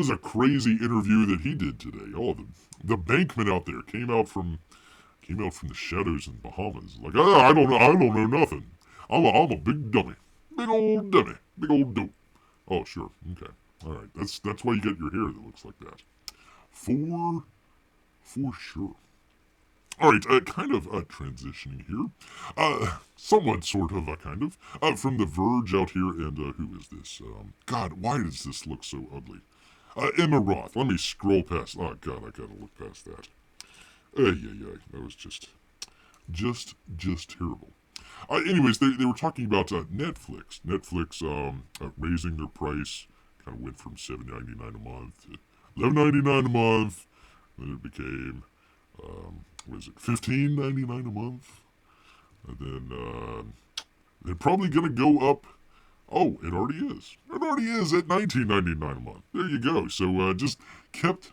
S1: a crazy interview that he did today. Oh, the Bankman out there came out from the shadows in Bahamas. Like, I don't know nothing. I'm a big dummy, big old dope. Oh sure, okay, all right. That's why you get your hair that looks like that. For sure. All right, kind of transitioning here, somewhat, sort of, kind of, from The Verge out here, and who is this? God, why does this look so ugly? Emma Roth. Let me scroll past. Oh God, I gotta look past that. Yeah, that was just terrible. Anyways, they were talking about Netflix. Netflix raising their price, kind of went from $7.99 a month to $11.99 a month. Then it became $15.99 a month, and then they're probably gonna go up. Oh, it already is. It already is at $19.99 a month. There you go. So just kept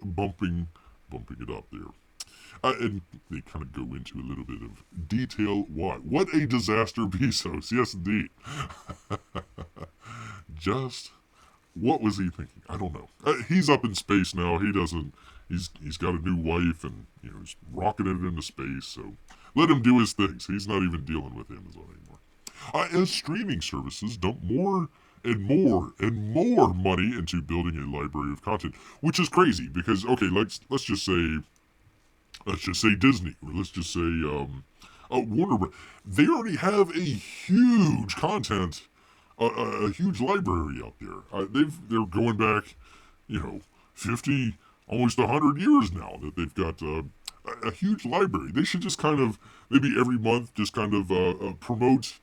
S1: bumping it up there. And they kind of go into a little bit of detail why. What a disaster, Bezos. Yes, indeed. Just what was he thinking? I don't know. He's up in space now. He's got a new wife, and he's rocketed into space. So let him do his things. He's not even dealing with Amazon anymore. As streaming services dump more and more money into building a library of content, which is crazy because okay, let's just say Disney, or let's just say Warner Bros. They already have a huge content, a huge library out there. They're going back, 50, almost 100 years now that they've got a huge library. They should just kind of maybe every month just kind of promote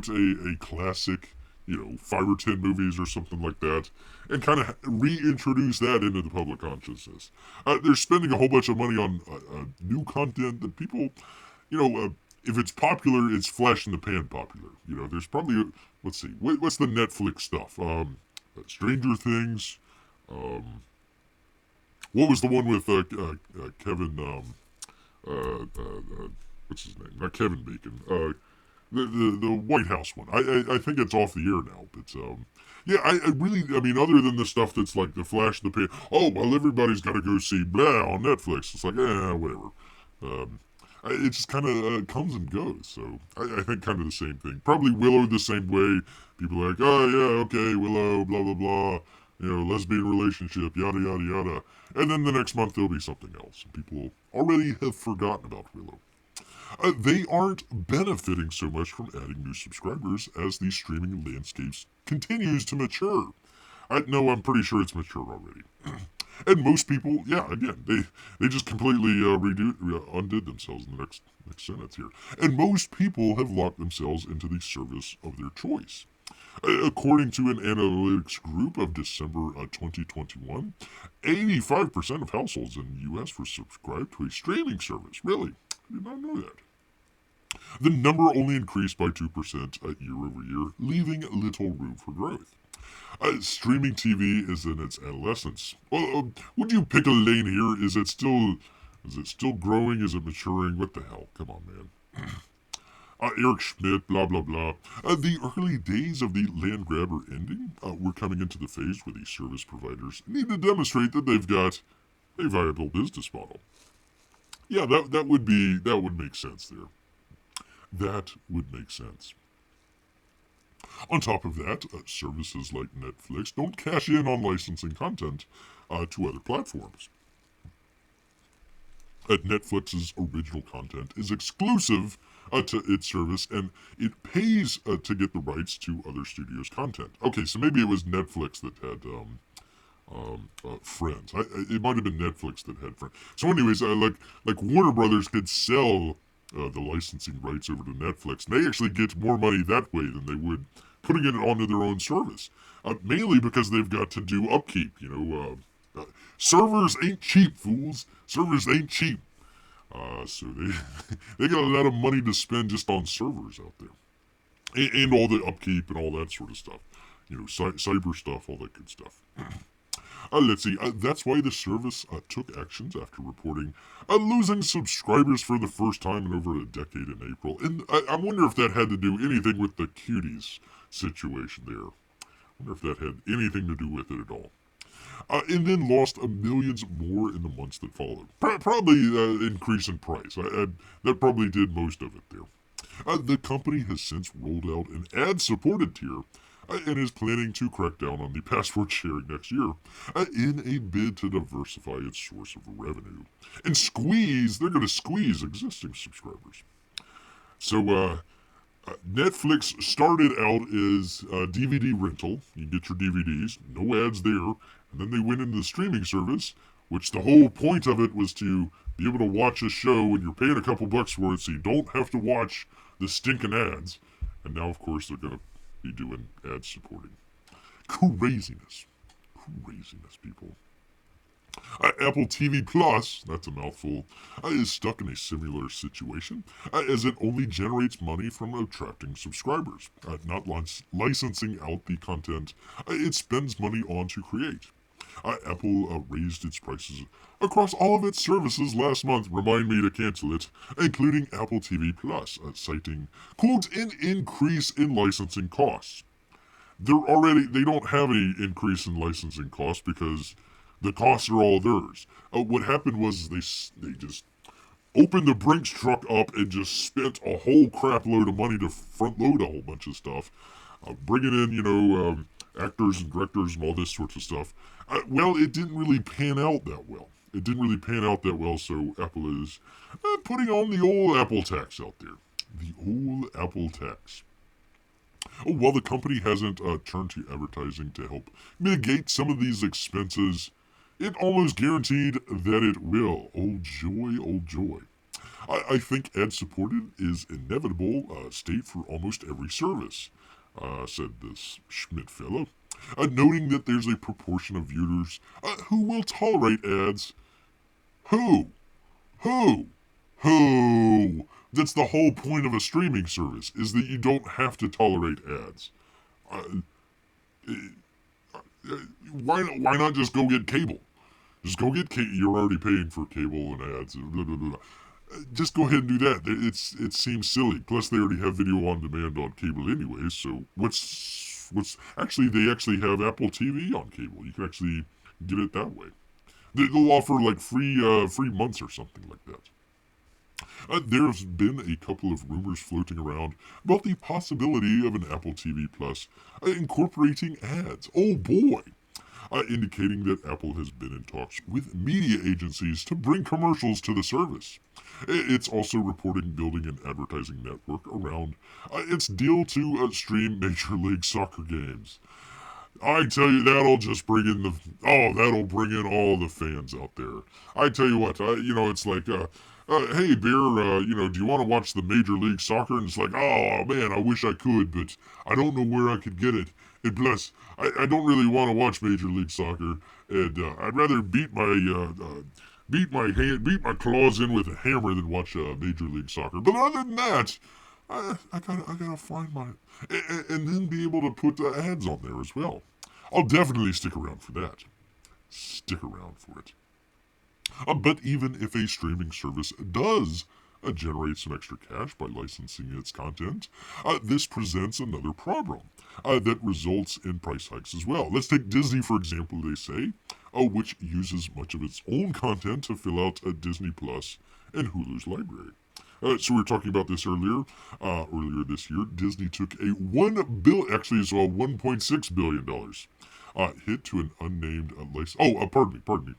S1: a classic, 5 or 10 movies or something like that, and kind of reintroduce that into the public consciousness. They're spending a whole bunch of money on new content that people, if it's popular, it's flash in the pan popular. There's probably, let's see, what's the Netflix stuff? Stranger Things. What was the one with Kevin? What's his name? Not Kevin Bacon. The White House one. I think it's off the air now, but yeah, I really, other than the stuff that's like the flash in the pan. Oh well, everybody's got to go see blah on Netflix. It's like whatever. It just kind of comes and goes. So I think kind of the same thing. Probably Willow the same way. People are like, oh yeah, okay, Willow, blah blah blah. Lesbian relationship, yada yada yada. And then the next month there'll be something else. People already have forgotten about Willow. They aren't benefiting so much from adding new subscribers as the streaming landscape continues to mature. No, I'm pretty sure it's mature already. And most people, yeah, again, they just completely undid themselves in the next sentence here. And most people have locked themselves into the service of their choice. According to an analytics group of December 2021, 85% of households in the U.S. were subscribed to a streaming service. Really? I did not know that. The number only increased by 2% year over year, leaving little room for growth. Streaming TV is in its adolescence. Well, would you pick a lane here? Is it still growing? Is it maturing? What the hell? Come on, man. Eric Schmidt, blah, blah, blah. The early days of the land grab are ending. We're coming into the phase where the service providers need to demonstrate that they've got a viable business model. Yeah, that would make sense there. That would make sense. On top of that, services like Netflix don't cash in on licensing content to other platforms. Netflix's original content is exclusive to its service, and it pays to get the rights to other studios' content. Okay, so maybe it was Netflix that had Friends. It might have been Netflix that had Friends. So, anyways, like Warner Brothers could sell the licensing rights over to Netflix, and they actually get more money that way than they would putting it onto their own service. Mainly because they've got to do upkeep. Servers ain't cheap, fools. Servers ain't cheap. So they got a lot of money to spend just on servers out there, and all the upkeep and all that sort of stuff. Cyber stuff, all that good stuff. Let's see. That's why the service took actions after reporting losing subscribers for the first time in over a decade in April. And I wonder if that had to do anything with the cuties situation there. I wonder if that had anything to do with it at all. And then lost millions more in the months that followed. Probably increase in price. That probably did most of it there. The company has since rolled out an ad-supported tier and is planning to crack down on the password sharing next year in a bid to diversify its source of revenue. And they're going to squeeze existing subscribers. So, Netflix started out as DVD rental. You get your DVDs, no ads there. And then they went into the streaming service, which the whole point of it was to be able to watch a show and you're paying a couple bucks for it so you don't have to watch the stinking ads. And now, of course, they're going to be doing ad supporting. Craziness, people. Apple TV Plus, that's a mouthful, is stuck in a similar situation, as it only generates money from attracting subscribers, not licensing out the content it spends money on to create. Apple raised its prices across all of its services last month, remind me to cancel it, including Apple TV Plus, citing, quote, an increase in licensing costs. They don't have any increase in licensing costs because the costs are all theirs. What happened was they just opened the Brinks truck up and just spent a whole crap load of money to front load a whole bunch of stuff, bringing in, actors and directors and all this sorts of stuff. Well, it didn't really pan out that well. So Apple is putting on the old Apple tax out there. The old Apple tax. While the company hasn't turned to advertising to help mitigate some of these expenses, it almost guaranteed that it will. Old joy. I think ad-supported is inevitable state for almost every service, said this Schmidt fellow, noting that there's a proportion of viewers who will tolerate ads. Who? That's the whole point of a streaming service, is that you don't have to tolerate ads. Why not just go get cable? Just go get cable. You're already paying for cable and ads. Blah, blah, blah. Just go ahead and do that. It seems silly. Plus, they already have video on demand on cable anyway. So they actually have Apple TV on cable. You can actually get it that way. They'll offer like free months or something like that. There's been a couple of rumors floating around about the possibility of an Apple TV Plus incorporating ads. Oh boy! Indicating that Apple has been in talks with media agencies to bring commercials to the service. It's also reporting building an advertising network around its deal to stream Major League Soccer games. I tell you, that'll just bring in that'll bring in all the fans out there. I tell you what, it's like, hey, Bear, do you want to watch the Major League Soccer? And it's like, oh, man, I wish I could, but I don't know where I could get it. And plus, I don't really want to watch Major League Soccer, and I'd rather beat my claws in with a hammer than watch Major League Soccer. But other than that, I gotta find my and then be able to put ads on there as well. I'll definitely stick around for that. Stick around for it. But even if a streaming service does generate some extra cash by licensing its content, this presents another problem that results in price hikes as well. Let's take Disney, for example, they say, which uses much of its own content to fill out Disney Plus and Hulu's library. So we were talking about this earlier this year. Disney took a $1.6 billion hit to an unnamed license. Pardon me.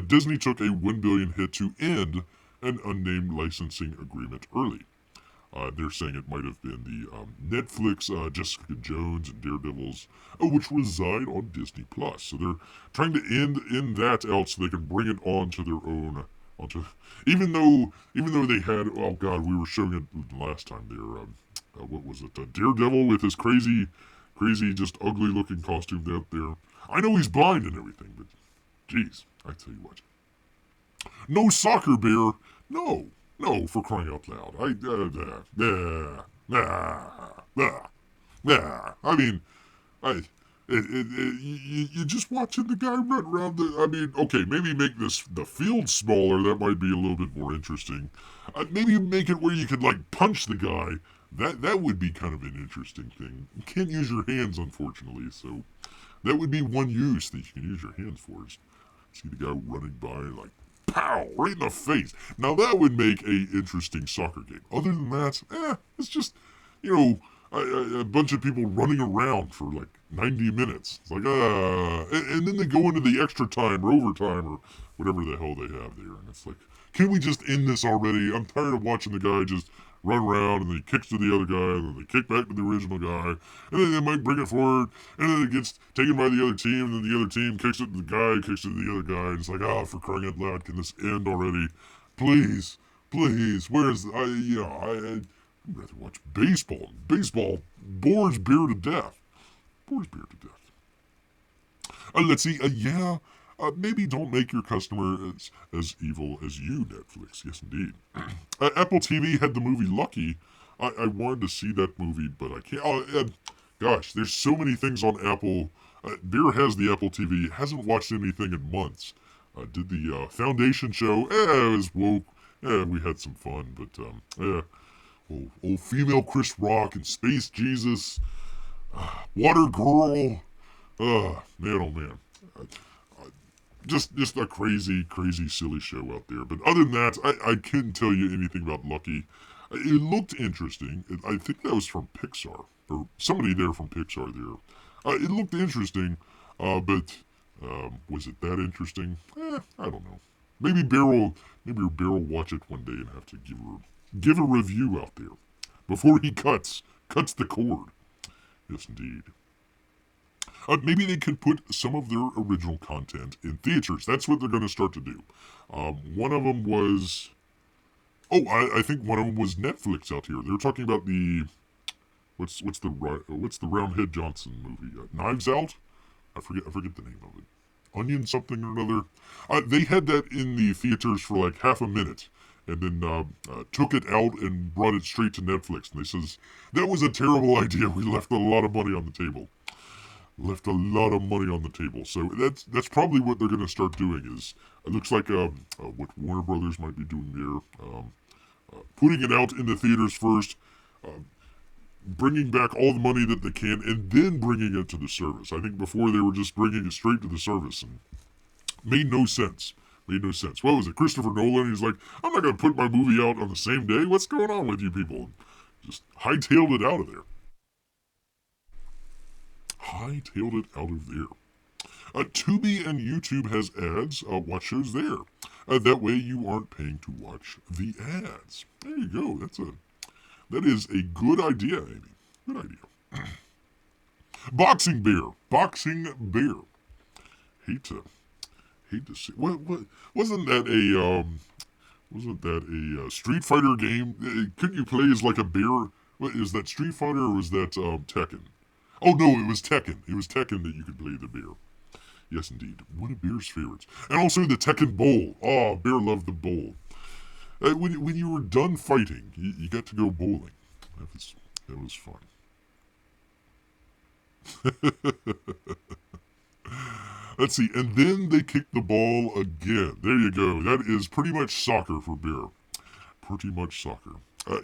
S1: Disney took a $1 billion hit to end an unnamed licensing agreement early. They're saying it might have been the Netflix Jessica Jones and Daredevils, which reside on Disney Plus. So they're trying to end that out so they can bring it onto their own. Even though they had, oh god, we were showing it last time there. What was it? Daredevil with his crazy, just ugly looking costume out there. I know he's blind and everything, but jeez, I tell you what. No soccer, Bear. No, for crying out loud. I mean, you just watching the guy run around okay, maybe make the field smaller. That might be a little bit more interesting. Maybe make it where you could like punch the guy. That would be kind of an interesting thing. You can't use your hands, unfortunately, so that would be one use that you can use your hands for. Is see the guy running by like pow right in the face. Now that would make a interesting soccer game. Other than that, it's just a bunch of people running around for like 90 minutes. It's like, and then they go into the extra time or overtime or whatever the hell they have there. And it's like, can we just end this already? I'm tired of watching the guy just run around and then he kicks to the other guy and then they kick back to the original guy and then they might bring it forward and then it gets taken by the other team and then the other team kicks it to the guy, kicks it to the other guy. And it's like, for crying out loud, can this end already? Please, where's, I'd rather watch baseball. Baseball bores Beer to death. Let's see. Maybe don't make your customer as evil as you, Netflix. Yes, indeed. Apple TV had the movie Lucky. I wanted to see that movie, but I can't. Gosh, there's so many things on Apple. Beer has the Apple TV. Hasn't watched anything in months. Did the Foundation show. It was woke. We had some fun, but old female Chris Rock and Space Jesus. Water Girl. Man, oh man. Just a crazy, silly show out there. But other than that, I couldn't tell you anything about Lucky. It looked interesting. I think that was from Pixar. Or somebody there from Pixar there. It looked interesting, but was it that interesting? I don't know. Maybe Bear will watch it one day and have to give a review out there before he cuts the cord. Yes, indeed. Maybe they could put some of their original content in theaters. That's what they're going to start to do. One of them was... I think one of them was Netflix out here. They were talking about the... What's the Roundhead Johnson movie? Knives Out? I forget the name of it. Onion something or another. They had that in the theaters for like half a minute. And then took it out and brought it straight to Netflix. And they says, that was a terrible idea. We left a lot of money on the table. So that's probably what they're going to start doing. Is it looks like what Warner Brothers might be doing there, putting it out in the theaters first, bringing back all the money that they can, and then bringing it to the service. I think before they were just bringing it straight to the service, and made no sense. What was it? Christopher Nolan? He's like, I'm not going to put my movie out on the same day. What's going on with you people? Just hightailed it out of there. Tubi and YouTube has ads. Watch shows there. That way you aren't paying to watch the ads. There you go. That is a good idea, Amy. Good idea. Boxing bear. Boxing bear. Hate to see. What wasn't that a Street Fighter game? Couldn't you play as like a bear? What is that, Street Fighter, or was that Tekken? Oh no, it was Tekken. It was Tekken that you could play the bear. Yes, indeed. One of Bear's favorites. And also the Tekken Bowl. Oh, Bear loved the bowl. When you were done fighting, you got to go bowling. That was fun. Let's see. And then they kicked the ball again. There you go. That is pretty much soccer for Bear. Pretty much soccer.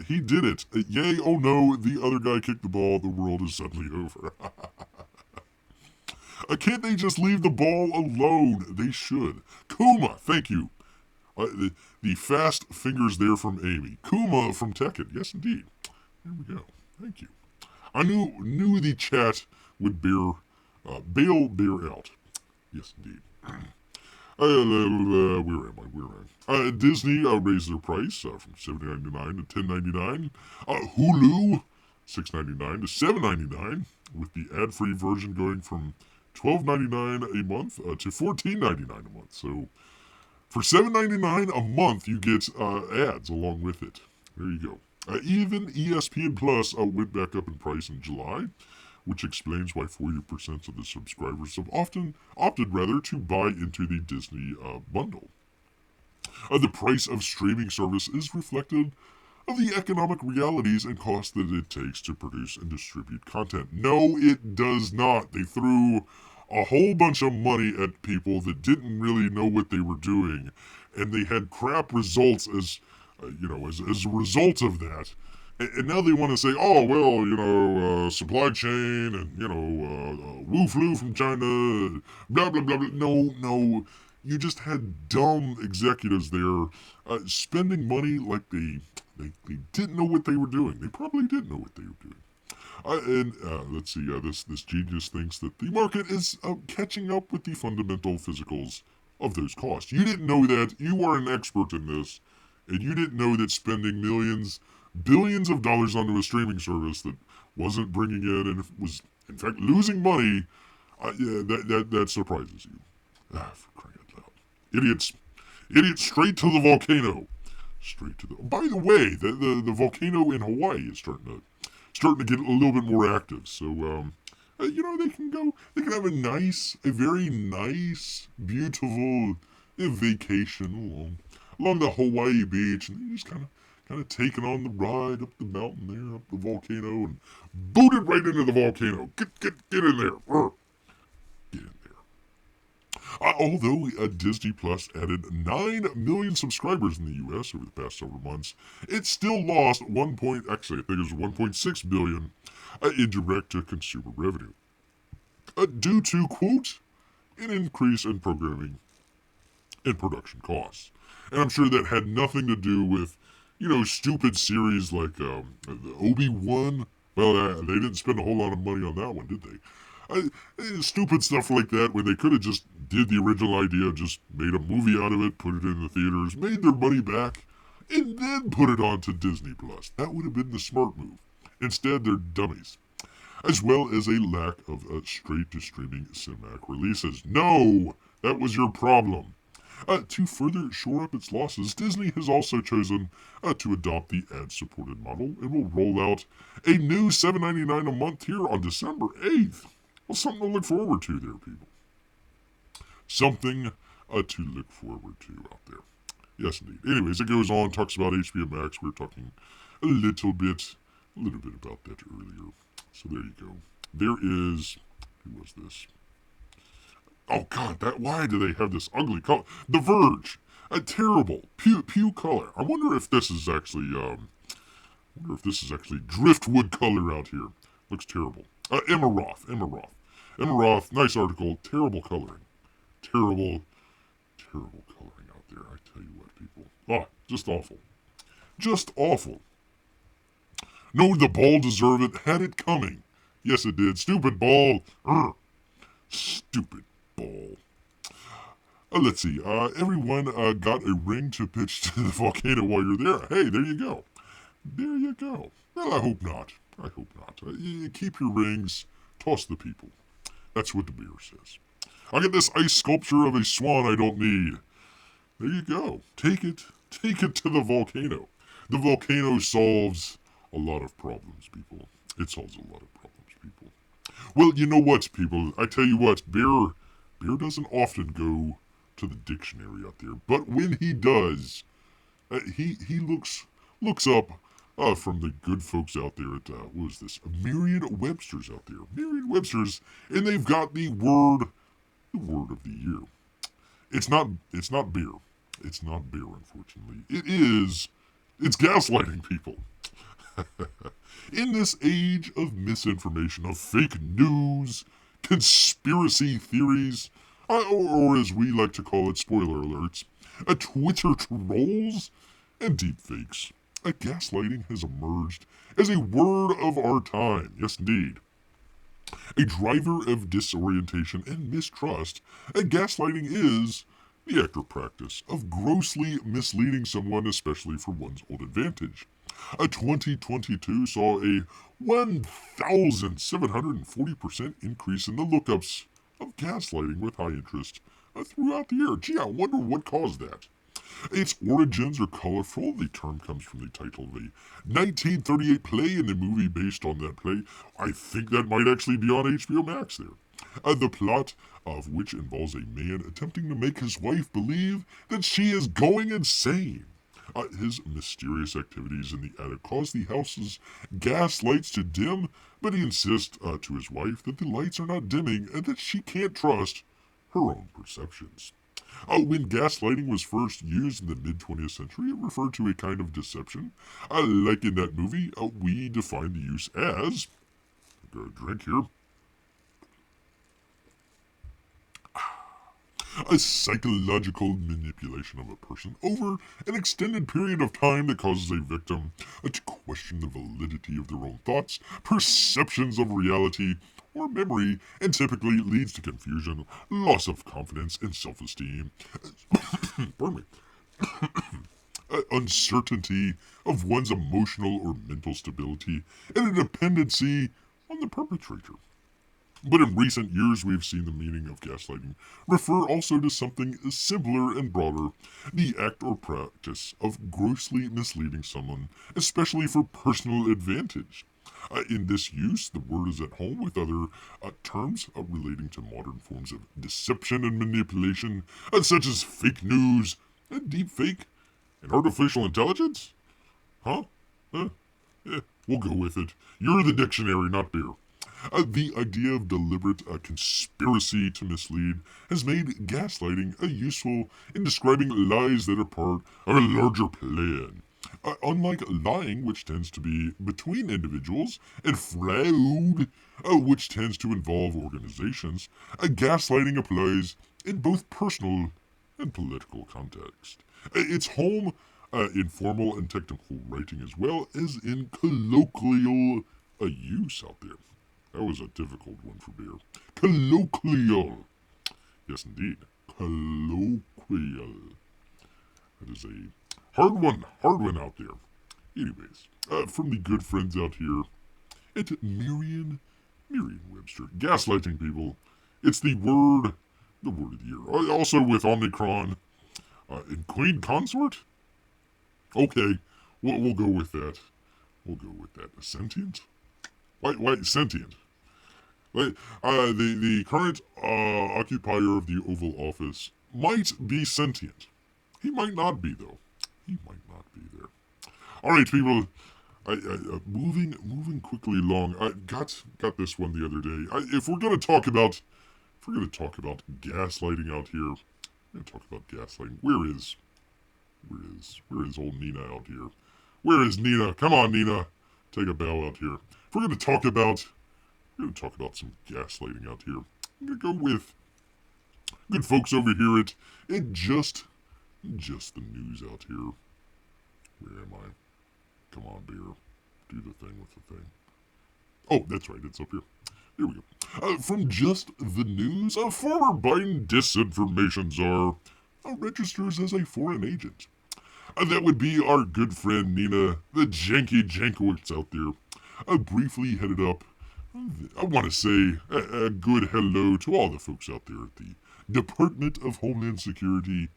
S1: He did it. Yay, oh no, the other guy kicked the ball. The world is suddenly over. Can't they just leave the ball alone? They should. Kuma, thank you. The fast fingers there from Amy. Kuma from Tekken. Yes, indeed. There we go. Thank you. I knew the chat would bail Bear out. Yes, indeed. Where am I? Disney raised their price from $7.99 to $10.99. Hulu, $6.99 to $7.99, with the ad-free version going from $12.99 a month to $14.99 a month. So for $7.99 a month, you get ads along with it. There you go. Even ESPN Plus went back up in price in July, which explains why 40% of the subscribers have often opted to buy into the Disney bundle. The price of streaming service is reflective of the economic realities and costs that it takes to produce and distribute content. No, it does not. They threw a whole bunch of money at people that didn't really know what they were doing, and they had crap results as a result of that. And now they want to say, oh, well, supply chain and, Wu flu from China, blah, blah, blah, blah. No. You just had dumb executives there spending money like they didn't know what they were doing. They probably didn't know what they were doing. Let's see, this genius thinks that the market is catching up with the fundamental physicals of those costs. You didn't know that. You are an expert in this. And you didn't know that spending billions of dollars onto a streaming service that wasn't bringing in and was, in fact, losing money, that surprises you. For crying out loud. Idiots, straight to the volcano. By the way, the volcano in Hawaii is starting to get a little bit more active. So, they can have a very nice, beautiful vacation along the Hawaii beach, and they just kind of taking on the ride up the mountain there, up the volcano, and booted right into the volcano. Get in there. Get in there. Although Disney Plus added 9 million subscribers in the U.S. over the past several months, it still lost I think it was 1.6 billion in direct-to-consumer revenue. Due to, quote, an increase in programming and production costs. And I'm sure that had nothing to do with, stupid series like the Obi-Wan. Well, they didn't spend a whole lot of money on that one, did they? Stupid stuff like that, when they could have just did the original idea, just made a movie out of it, put it in the theaters, made their money back, and then put it on to Disney Plus. That would have been the smart move. Instead, they're dummies. As well as a lack of straight-to-streaming cinematic releases. No! That was your problem. To further shore up its losses, Disney has also chosen to adopt the ad-supported model and will roll out a new $7.99 a month tier on December 8th. Well, something to look forward to there, people. Something to look forward to out there. Yes, indeed. Anyways, it goes on, talks about HBO Max. We were talking a little bit about that earlier. So there you go. There is... Who was this? Oh God! Why do they have this ugly color? The Verge, a terrible pew color. I wonder if this is actually driftwood color out here. Looks terrible. Emma Roth, nice article. Terrible coloring, terrible coloring out there. I tell you what, people. Just awful. No, the ball deserved it. Had it coming. Yes, it did. Stupid ball. Stupid ball. Let's see. Everyone got a ring to pitch to the volcano while you're there. Hey, there you go. Well, I hope not. You keep your rings Toss the people. That's what the beer says. I get this ice sculpture of a swan I don't need. There you go. Take it to the volcano. The volcano solves a lot of problems, people. It solves a lot of problems, people. Well, you know what, people? I tell you what, beer doesn't often go to the dictionary out there, but when he does, he looks up from the good folks out there at what is this? Merriam-Webster's out there, Merriam-Webster's, and they've got the word of the year. It's not beer. It's not beer, unfortunately. It's gaslighting, people. In this age of misinformation, of fake news, conspiracy theories, or as we like to call it, spoiler alerts, Twitter trolls, and deepfakes, gaslighting has emerged as a word of our time. Yes, indeed. A driver of disorientation and mistrust, gaslighting is the act or practice of grossly misleading someone, especially for one's own advantage. 2022 saw a 1,740% increase in the lookups of gaslighting with high interest throughout the year. Gee, I wonder what caused that. Its origins are colorful. The term comes from the title of a 1938 play and the movie based on that play. I think that might actually be on HBO Max there. The plot of which involves a man attempting to make his wife believe that she is going insane. His mysterious activities in the attic cause the house's gas lights to dim, but he insists to his wife that the lights are not dimming and that she can't trust her own perceptions. When gaslighting was first used in the mid-20th century, it referred to a kind of deception. Like in that movie, we define the use as... I've got a drink here. A psychological manipulation of a person over an extended period of time that causes a victim to question the validity of their own thoughts, perceptions of reality, or memory, and typically leads to confusion, loss of confidence and self-esteem, pardon me, uncertainty of one's emotional or mental stability, and a dependency on the perpetrator. But in recent years, we've seen the meaning of gaslighting refer also to something simpler and broader, the act or practice of grossly misleading someone, especially for personal advantage. In this use, the word is at home with other terms relating to modern forms of deception and manipulation, such as fake news, and deepfake, and artificial intelligence? Huh? We'll go with it. You're the dictionary, not beer. The idea of deliberate conspiracy to mislead has made gaslighting useful in describing lies that are part of a larger plan. Unlike lying, which tends to be between individuals, and fraud, which tends to involve organizations, gaslighting applies in both personal and political context. It's home in formal and technical writing as well as in colloquial use out there. That was a difficult one for beer. Colloquial. Yes, indeed. Colloquial. That is a hard one out there. Anyways, from the good friends out here at Merriam-Webster. Gaslighting, people. It's the word of the year. Also with Omicron and Queen Consort? Okay, we'll go with that. We'll go with that. Sentient? Why sentient? The current occupier of the Oval Office might be sentient. He might not be, though. He might not be there. All right, people. Moving quickly along. I got this one the other day. If we're gonna talk about gaslighting out here, we're gonna talk about gaslighting. Where is old Nina out here? Where is Nina? Come on, Nina. Take a bow out here. If we're gonna talk about some gaslighting out here, I'm gonna go with good folks over here at just the news out here. Where am I? Come on, beer. Do the thing with the thing. Oh, that's right. It's up here. Here we go. From just the news, a former Biden disinformation czar registers as a foreign agent. That would be our good friend Nina, the Janky Jankowitz out there. Briefly headed up I want to say a good hello to all the folks out there at the Department of Homeland Security.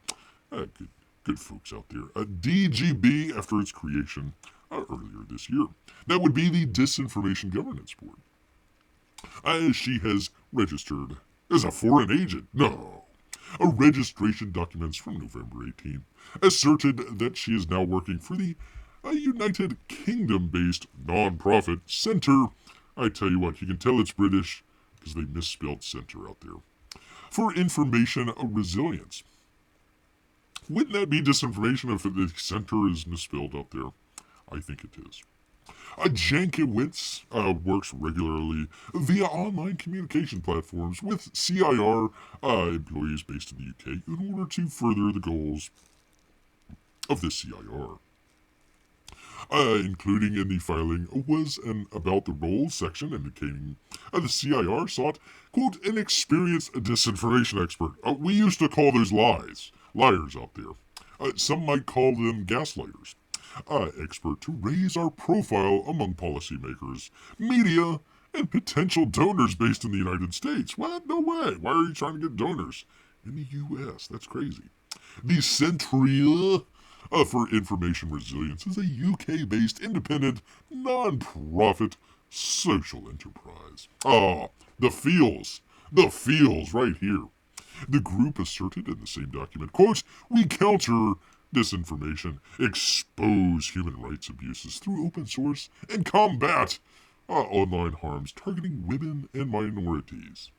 S1: Good folks out there. DGB, after its creation earlier this year. That would be the Disinformation Governance Board. She has registered as a foreign agent. No. A registration documents from November 18th asserted that she is now working for the United Kingdom-based non-profit Centre. I tell you what, you can tell it's British because they misspelled centre out there. For information resilience. Wouldn't that be disinformation if the centre is misspelled out there? I think it is. Janky works regularly via online communication platforms with CIR employees based in the UK in order to further the goals of the CIR. Including in the filing was an about the role section indicating the CIR sought, quote, an experienced disinformation expert. We used to call those liars out there. Some might call them gaslighters. Expert to raise our profile among policymakers, media, and potential donors based in the United States. What? No way. Why are you trying to get donors in the U.S.? That's crazy. The Centria for Information Resilience is a UK-based independent, non-profit social enterprise. The feels right here. The group asserted in the same document, quote, we counter disinformation, expose human rights abuses through open source, and combat online harms targeting women and minorities.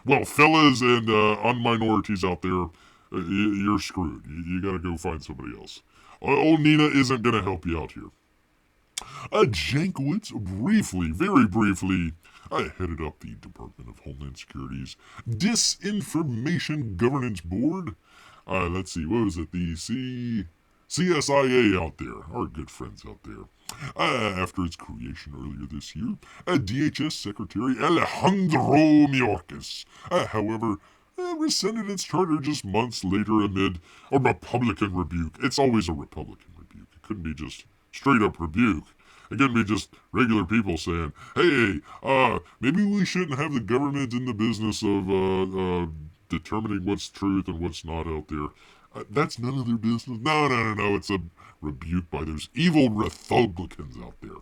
S1: Well, fellas and minorities out there, you're screwed. You gotta go find somebody else. Old Nina isn't gonna help you out here. Jankowitz very briefly, headed up the Department of Homeland Security's Disinformation Governance Board. Let's see, what was it? The CSIA out there, our good friends out there. After its creation earlier this year, DHS Secretary Alejandro Mayorkas, however, rescinded its charter just months later amid a Republican rebuke. It's always a Republican rebuke. It couldn't be just straight up rebuke. It couldn't be just regular people saying, hey, maybe we shouldn't have the government in the business of determining what's truth and what's not out there. That's none of their business. No. It's a rebuke by those evil Republicans out there.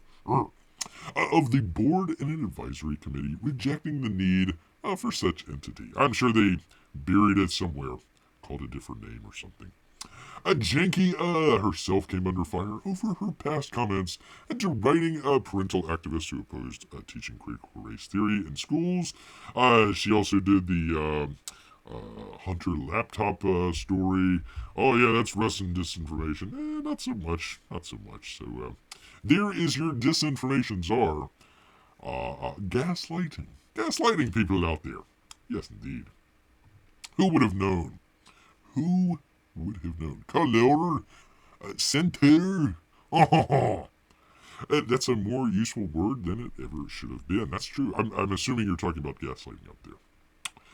S1: Of the board and an advisory committee rejecting the need for such entity. I'm sure they buried it somewhere, called a different name or something. Janky herself came under fire over her past comments and deriding parental activists who opposed teaching critical race theory in schools. She also did the Hunter laptop story. Oh yeah, that's Russian disinformation. Not so much. So there is your disinformation czar. Gaslighting people out there. Yes, indeed. Who would have known? Color? Center? Oh, that's a more useful word than it ever should have been. That's true. I'm assuming you're talking about gaslighting out there.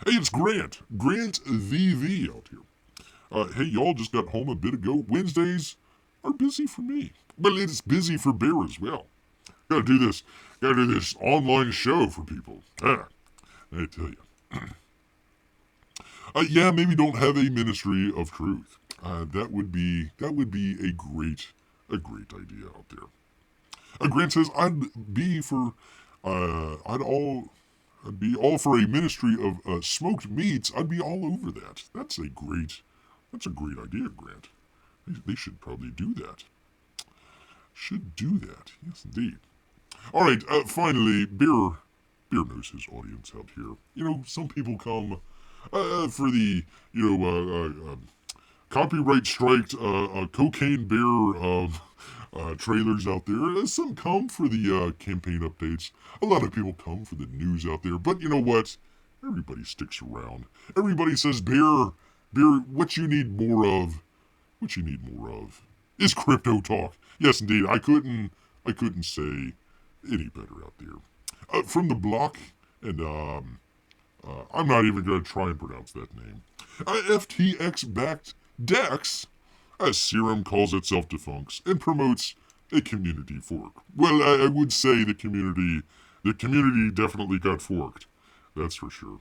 S1: Hey, it's Grant VV out here. Hey, y'all just got home a bit ago. Wednesdays are busy for me. But it's busy for Bear as well. Gotta do this online show for people. I tell you. Maybe don't have a ministry of truth. That would be a great idea out there. Grant says I'd be all for a ministry of smoked meats. I'd be all over that. That's a great idea, Grant. They should probably do that. Yes, indeed. All right. Finally, Beer knows his audience out here. You know, some people come for the copyright striked cocaine bear trailers out there. Some come for the campaign updates. A lot of people come for the news out there. But you know what? Everybody sticks around. Everybody says, Bear, what you need more of is crypto talk. Yes, indeed. I couldn't say any better out there. From the block, and I'm not even going to try and pronounce that name. FTX-backed DEX, as Serum calls itself defunct, and promotes a community fork. Well, I would say the community The community definitely got forked. That's for sure.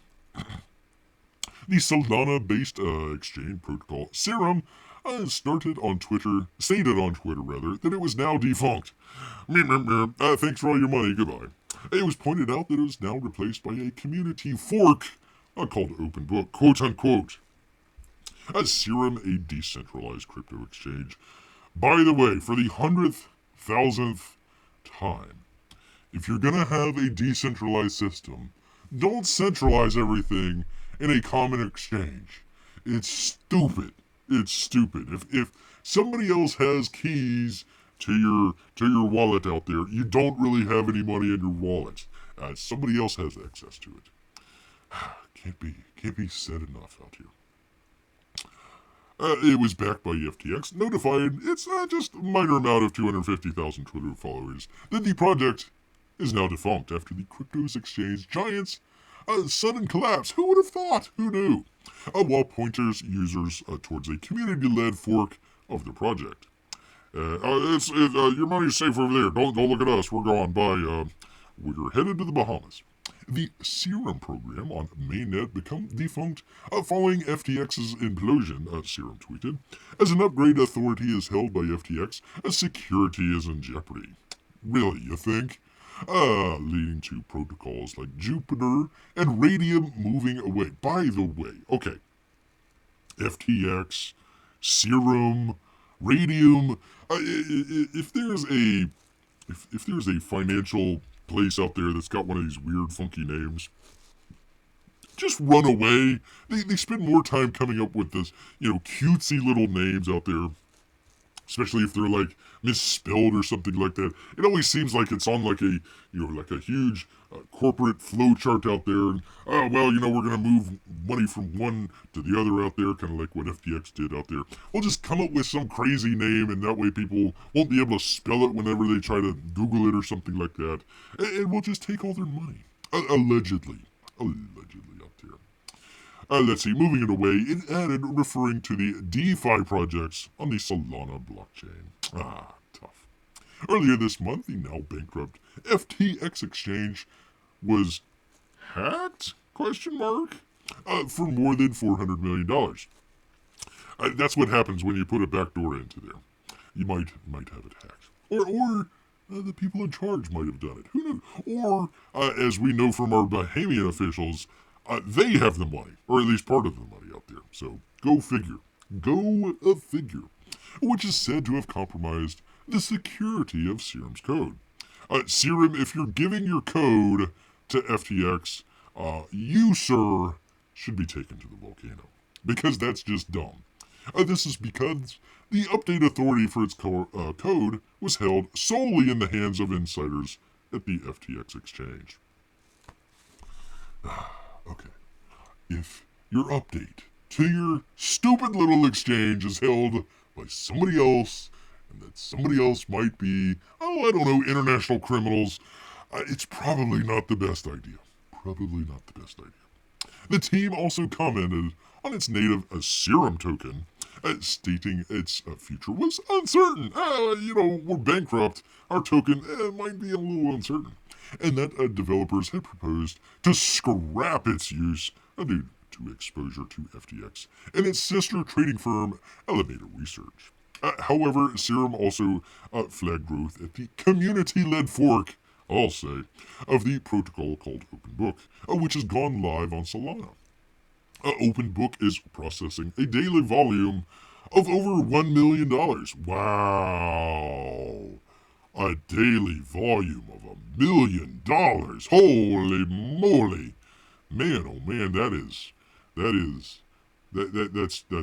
S1: The Solana-based exchange protocol Serum stated on Twitter that it was now defunct. Thanks for all your money, goodbye. It was pointed out that it was now replaced by a community fork called Open Book, quote unquote. Serum, a decentralized crypto exchange. By the way, for the 100,000th time, if you're gonna have a decentralized system, don't centralize everything in a common exchange. It's stupid. It's stupid. If somebody else has keys to your wallet out there, you don't really have any money in your wallet. Somebody else has access to it. Can't be said enough out here. It was backed by FTX, notified its just minor amount of 250,000 Twitter followers that the project is now defunct after the cryptos exchange giants sudden collapse. Who would have thought? Who knew? While pointers users towards a community-led fork of the project. Your money's safe over there. Don't look at us. We're gone. Bye. We're headed to the Bahamas. The Serum program on mainnet become defunct following FTX's implosion, Serum tweeted. As an upgrade authority is held by FTX, security is in jeopardy. Really, you think? Leading to protocols like Jupiter and Radium moving away. By the way, okay, FTX, Serum, Radium. If there's a financial place out there that's got one of these weird, funky names, just run away. They spend more time coming up with this, cutesy little names out there, especially if they're like misspelled or something like that. It always seems like it's on like a huge corporate flow chart out there. And, we're going to move money from one to the other out there, kind of like what FTX did out there. We'll just come up with some crazy name, and that way people won't be able to spell it whenever they try to Google it or something like that. And we'll just take all their money. Allegedly out there. Let's see, moving it away, it added referring to the DeFi projects on the Solana blockchain. Tough. Earlier this month, the now bankrupt FTX exchange was hacked? For more than $400 million. That's what happens when you put a backdoor into there. You might have it hacked. Or the people in charge might have done it. Who knows? Or, as we know from our Bahamian officials, they have the money, or at least part of the money out there. So, go figure. Go a figure. Which is said to have compromised the security of Serum's code. Serum, if you're giving your code to FTX, you, sir, should be taken to the volcano. Because that's just dumb. This is because the update authority for its code was held solely in the hands of insiders at the FTX exchange. Okay. If your update to your stupid little exchange is held by somebody else, and that somebody else might be, international criminals, it's probably not the best idea. The team also commented on its native Serum token, stating its future was uncertain. We're bankrupt. Our token might be a little uncertain. And that developers had proposed to scrap its use due to exposure to FTX and its sister trading firm, Elevator Research. However, Serum also flagged growth at the community-led fork, I'll say, of the protocol called Open Book, which has gone live on Solana. Open Book is processing a daily volume of over $1 million. Wow! A daily volume of $1 million. Holy moly! Man, oh man, that's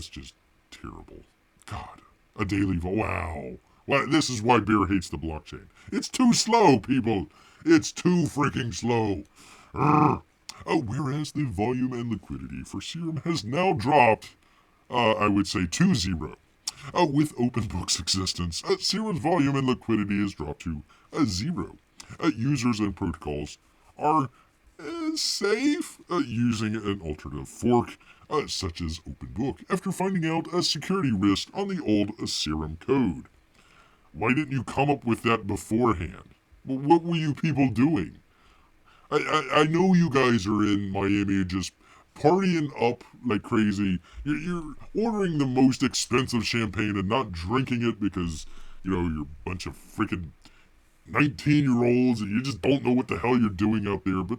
S1: just terrible. God, a daily wow. Well, this is why Bear hates the blockchain. It's too slow, people. It's too freaking slow. Whereas the volume and liquidity for Serum has now dropped, I would say, to zero. With Open Book's existence, Serum's volume and liquidity has dropped to zero. Users and protocols are safe using an alternative fork, such as Open Book, after finding out a security risk on the old Serum code. Why didn't you come up with that beforehand? What were you people doing? I know you guys are in Miami just partying up like crazy. You're ordering the most expensive champagne and not drinking it because, you're a bunch of freaking 19-year-olds and you just don't know what the hell you're doing out there. But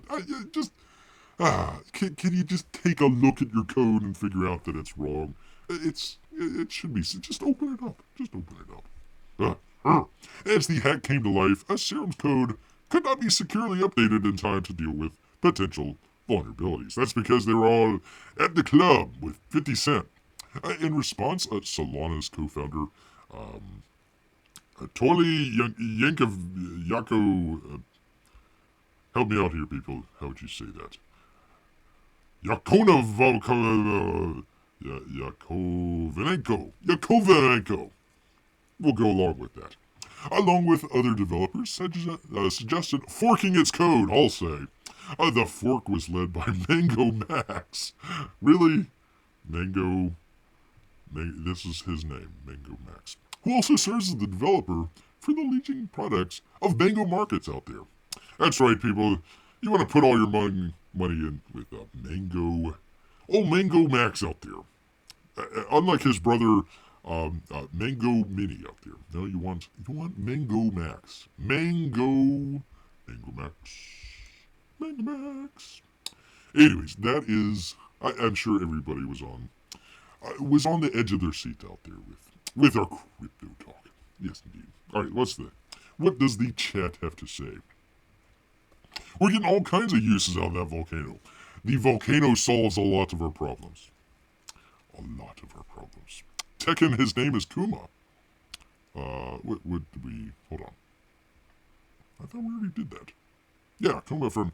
S1: can you just take a look at your code and figure out that it's wrong? It should be, just open it up. Just open it up. As the hack came to life, a serum's code could not be securely updated in time to deal with potential vulnerabilities. That's because they were all at the club with 50 Cent. In response, Solana's co-founder, Toli Yako, help me out here, people. How would you say that? Yakovenko. We'll go along with that. Along with other developers, suggested forking its code, I'll say. The fork was led by Mango Max. Really? This is his name, Mango Max. Who also serves as the developer for the leading products of Mango Markets out there. That's right, people. You want to put all your money in with Mango Max out there. Unlike his brother, Mango Mini out there. No, you want Mango Max. Mango Max. Anyways, that is. I'm sure everybody was on the edge of their seat out there with our crypto talk. Yes, indeed. All right, what does the chat have to say? We're getting all kinds of uses out of that volcano. The volcano solves a lot of our problems. Tekken, his name is Kuma. What did we... Hold on. I thought we already did that. Yeah, Kuma from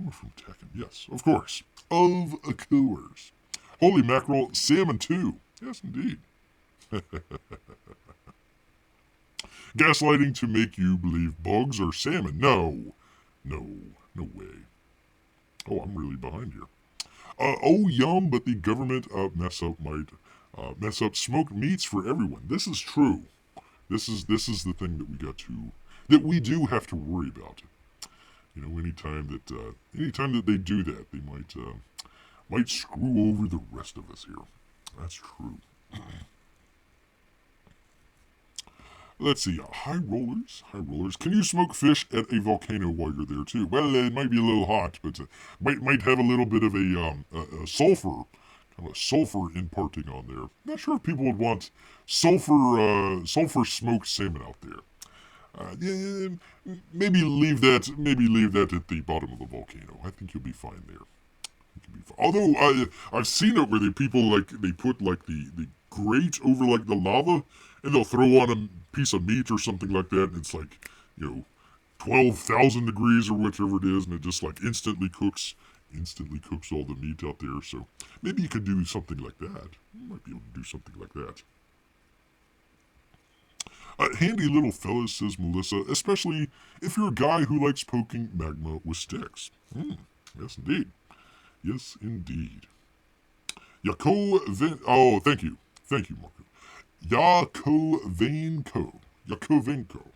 S1: Tekken. Yes, of course. Of course. Holy mackerel, salmon too. Yes, indeed. Gaslighting to make you believe bugs are salmon. No way. Oh, I'm really behind here. Yum, but the government mess up might mess up smoked meats for everyone. This is true. This is the thing that we do have to worry about. Anytime that they do that, they might screw over the rest of us here. That's true. Let's see. High rollers. Can you smoke fish at a volcano while you're there too? Well, it might be a little hot, but might have a little bit of a sulfur, kind of a sulfur imparting on there. Not sure if people would want sulfur smoked salmon out there. Maybe leave that at the bottom of the volcano. I think you'll be fine there. Although I've seen it where they put the grate over like the lava, and they'll throw on a piece of meat or something like that, and it's 12,000 degrees or whatever it is, and it just instantly cooks all the meat out there. So maybe you could do something like that. You might be able to do something like that. Handy little fella, says Melissa, especially if you're a guy who likes poking magma with sticks. Yes, indeed. Oh, thank you, Marco. Yakovenko.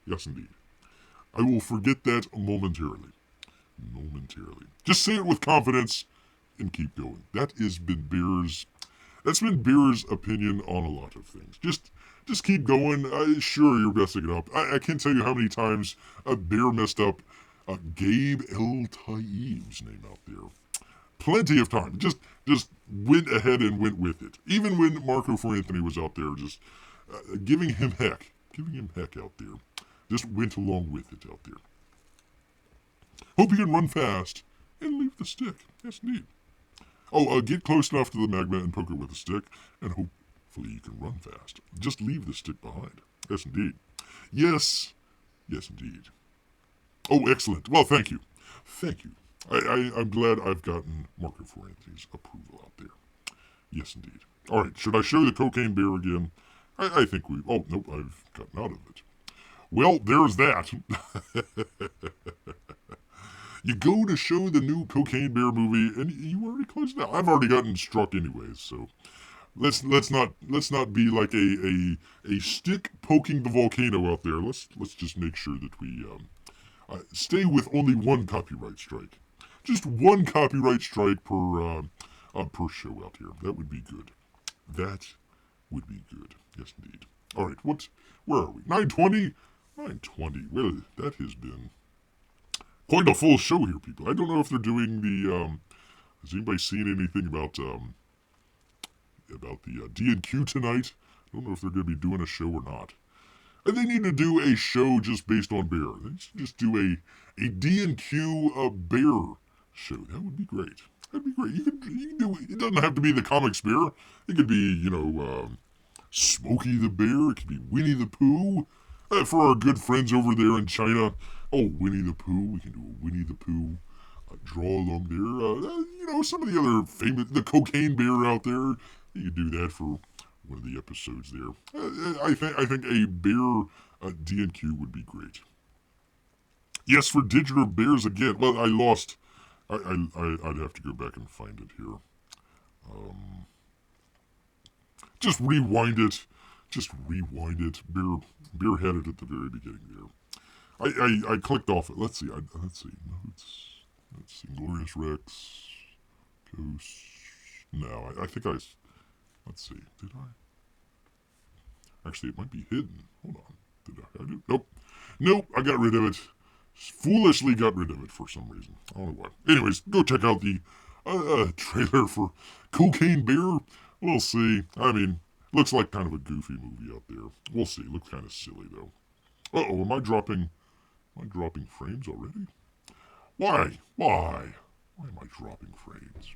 S1: Yes, indeed. I will forget that momentarily. Just say it with confidence and keep going. That's been Bear's opinion on a lot of things. Just keep going. Sure, you're messing it up. I can't tell you how many times a Bear messed up Gabe El Taib's name out there. Plenty of time. Just went ahead and went with it. Even when Marco for Anthony was out there, just giving him heck out there. Just went along with it out there. Hope you can run fast and leave the stick. Yes, indeed. Oh, get close enough to the magma and poke it with a stick, and hopefully you can run fast. Just leave the stick behind. Yes, indeed. Yes, indeed. Oh, excellent. Well, thank you. I'm glad I've gotten Marco for Anthony's approval out there. Yes, indeed. All right, should I show the cocaine bear again? I think we... Oh, nope, I've gotten out of it. Well, there's that. You go to show the new Cocaine Bear movie, and you already closed out. I've already gotten struck anyways, so let's not be like a stick poking the volcano out there. Let's just make sure that we stay with only one copyright strike. Just one copyright strike per show out here. That would be good. That would be good. Yes, indeed. All right, where are we? 9:20? 9:20. Well, that has been quite a full show here, people. I don't know if they're doing the, has anybody seen anything about the D&Q tonight? I don't know if they're going to be doing a show or not. And they need to do a show just based on bear. They should just do a D&Q bear show. That would be great. That'd be great. You can do it. It doesn't have to be the comics bear. It could be, Smokey the Bear. It could be Winnie the Pooh. For our good friends over there in China, Winnie the Pooh. We can do a Winnie the Pooh draw along there. Some of the other famous, the cocaine bear out there. You could do that for one of the episodes there. I think a bear D&Q would be great. Yes, for digital bears again. Well, I lost. I'd have to go back and find it here. Just rewind it. Bear had it at the very beginning there. I clicked off it. Let's see. Let's see. Inglorious Rex. Ghost. No, I think let's see. Did I? Actually, it might be hidden. Hold on. Did I do? Nope. I got rid of it. Foolishly got rid of it for some reason. I don't know why. Anyways, go check out the trailer for Cocaine Bear. We'll see. I mean, looks like kind of a goofy movie out there. We'll see. Looks kind of silly though. Am I dropping frames already? Why am I dropping frames?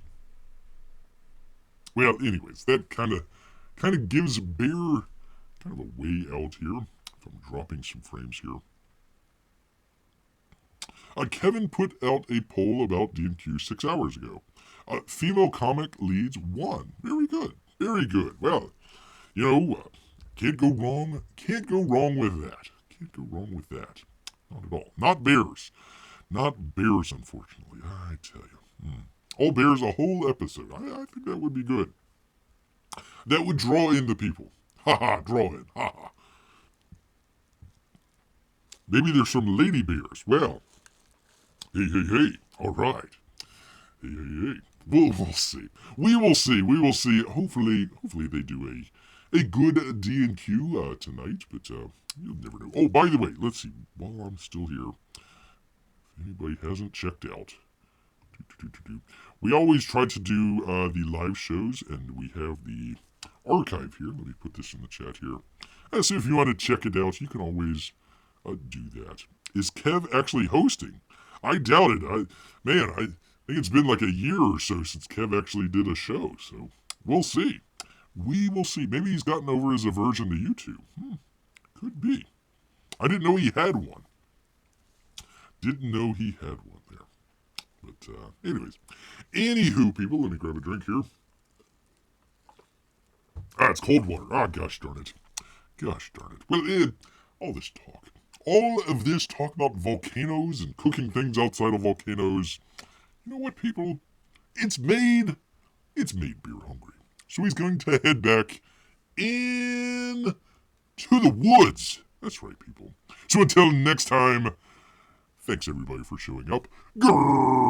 S1: Well, anyways, that kind of gives Bear kind of a way out here. If I'm dropping some frames here. Kevin put out a poll about D&Q 6 hours ago. Female comic leads won. Very good. Very good. Well, can't go wrong with that. Can't go wrong with that. Not at all. Not bears. Not bears, unfortunately. I tell you. All bears, a whole episode. I think that would be good. That would draw in the people. Draw in. Maybe there's some lady bears. Well, hey. All right. Hey. We'll see. We will see. Hopefully they do a good D&Q tonight, but you'll never know. Oh, by the way, let's see. While I'm still here, if anybody hasn't checked out, we always try to do the live shows, and we have the archive here. Let me put this in the chat here. So if you want to check it out, you can always do that. Is Kev actually hosting? I doubt it. I think it's been like a year or so since Kev actually did a show, so we'll see. We will see. Maybe he's gotten over his aversion to YouTube. Could be. I didn't know he had one. There. But anyways. Anywho, people, let me grab a drink here. It's cold water. Gosh darn it. Well, all this talk. All of this talk about volcanoes and cooking things outside of volcanoes. You know what, people? It's made Beer hungry. So he's going to head back in to the woods. That's right, people. So until next time, thanks everybody for showing up. Grrr.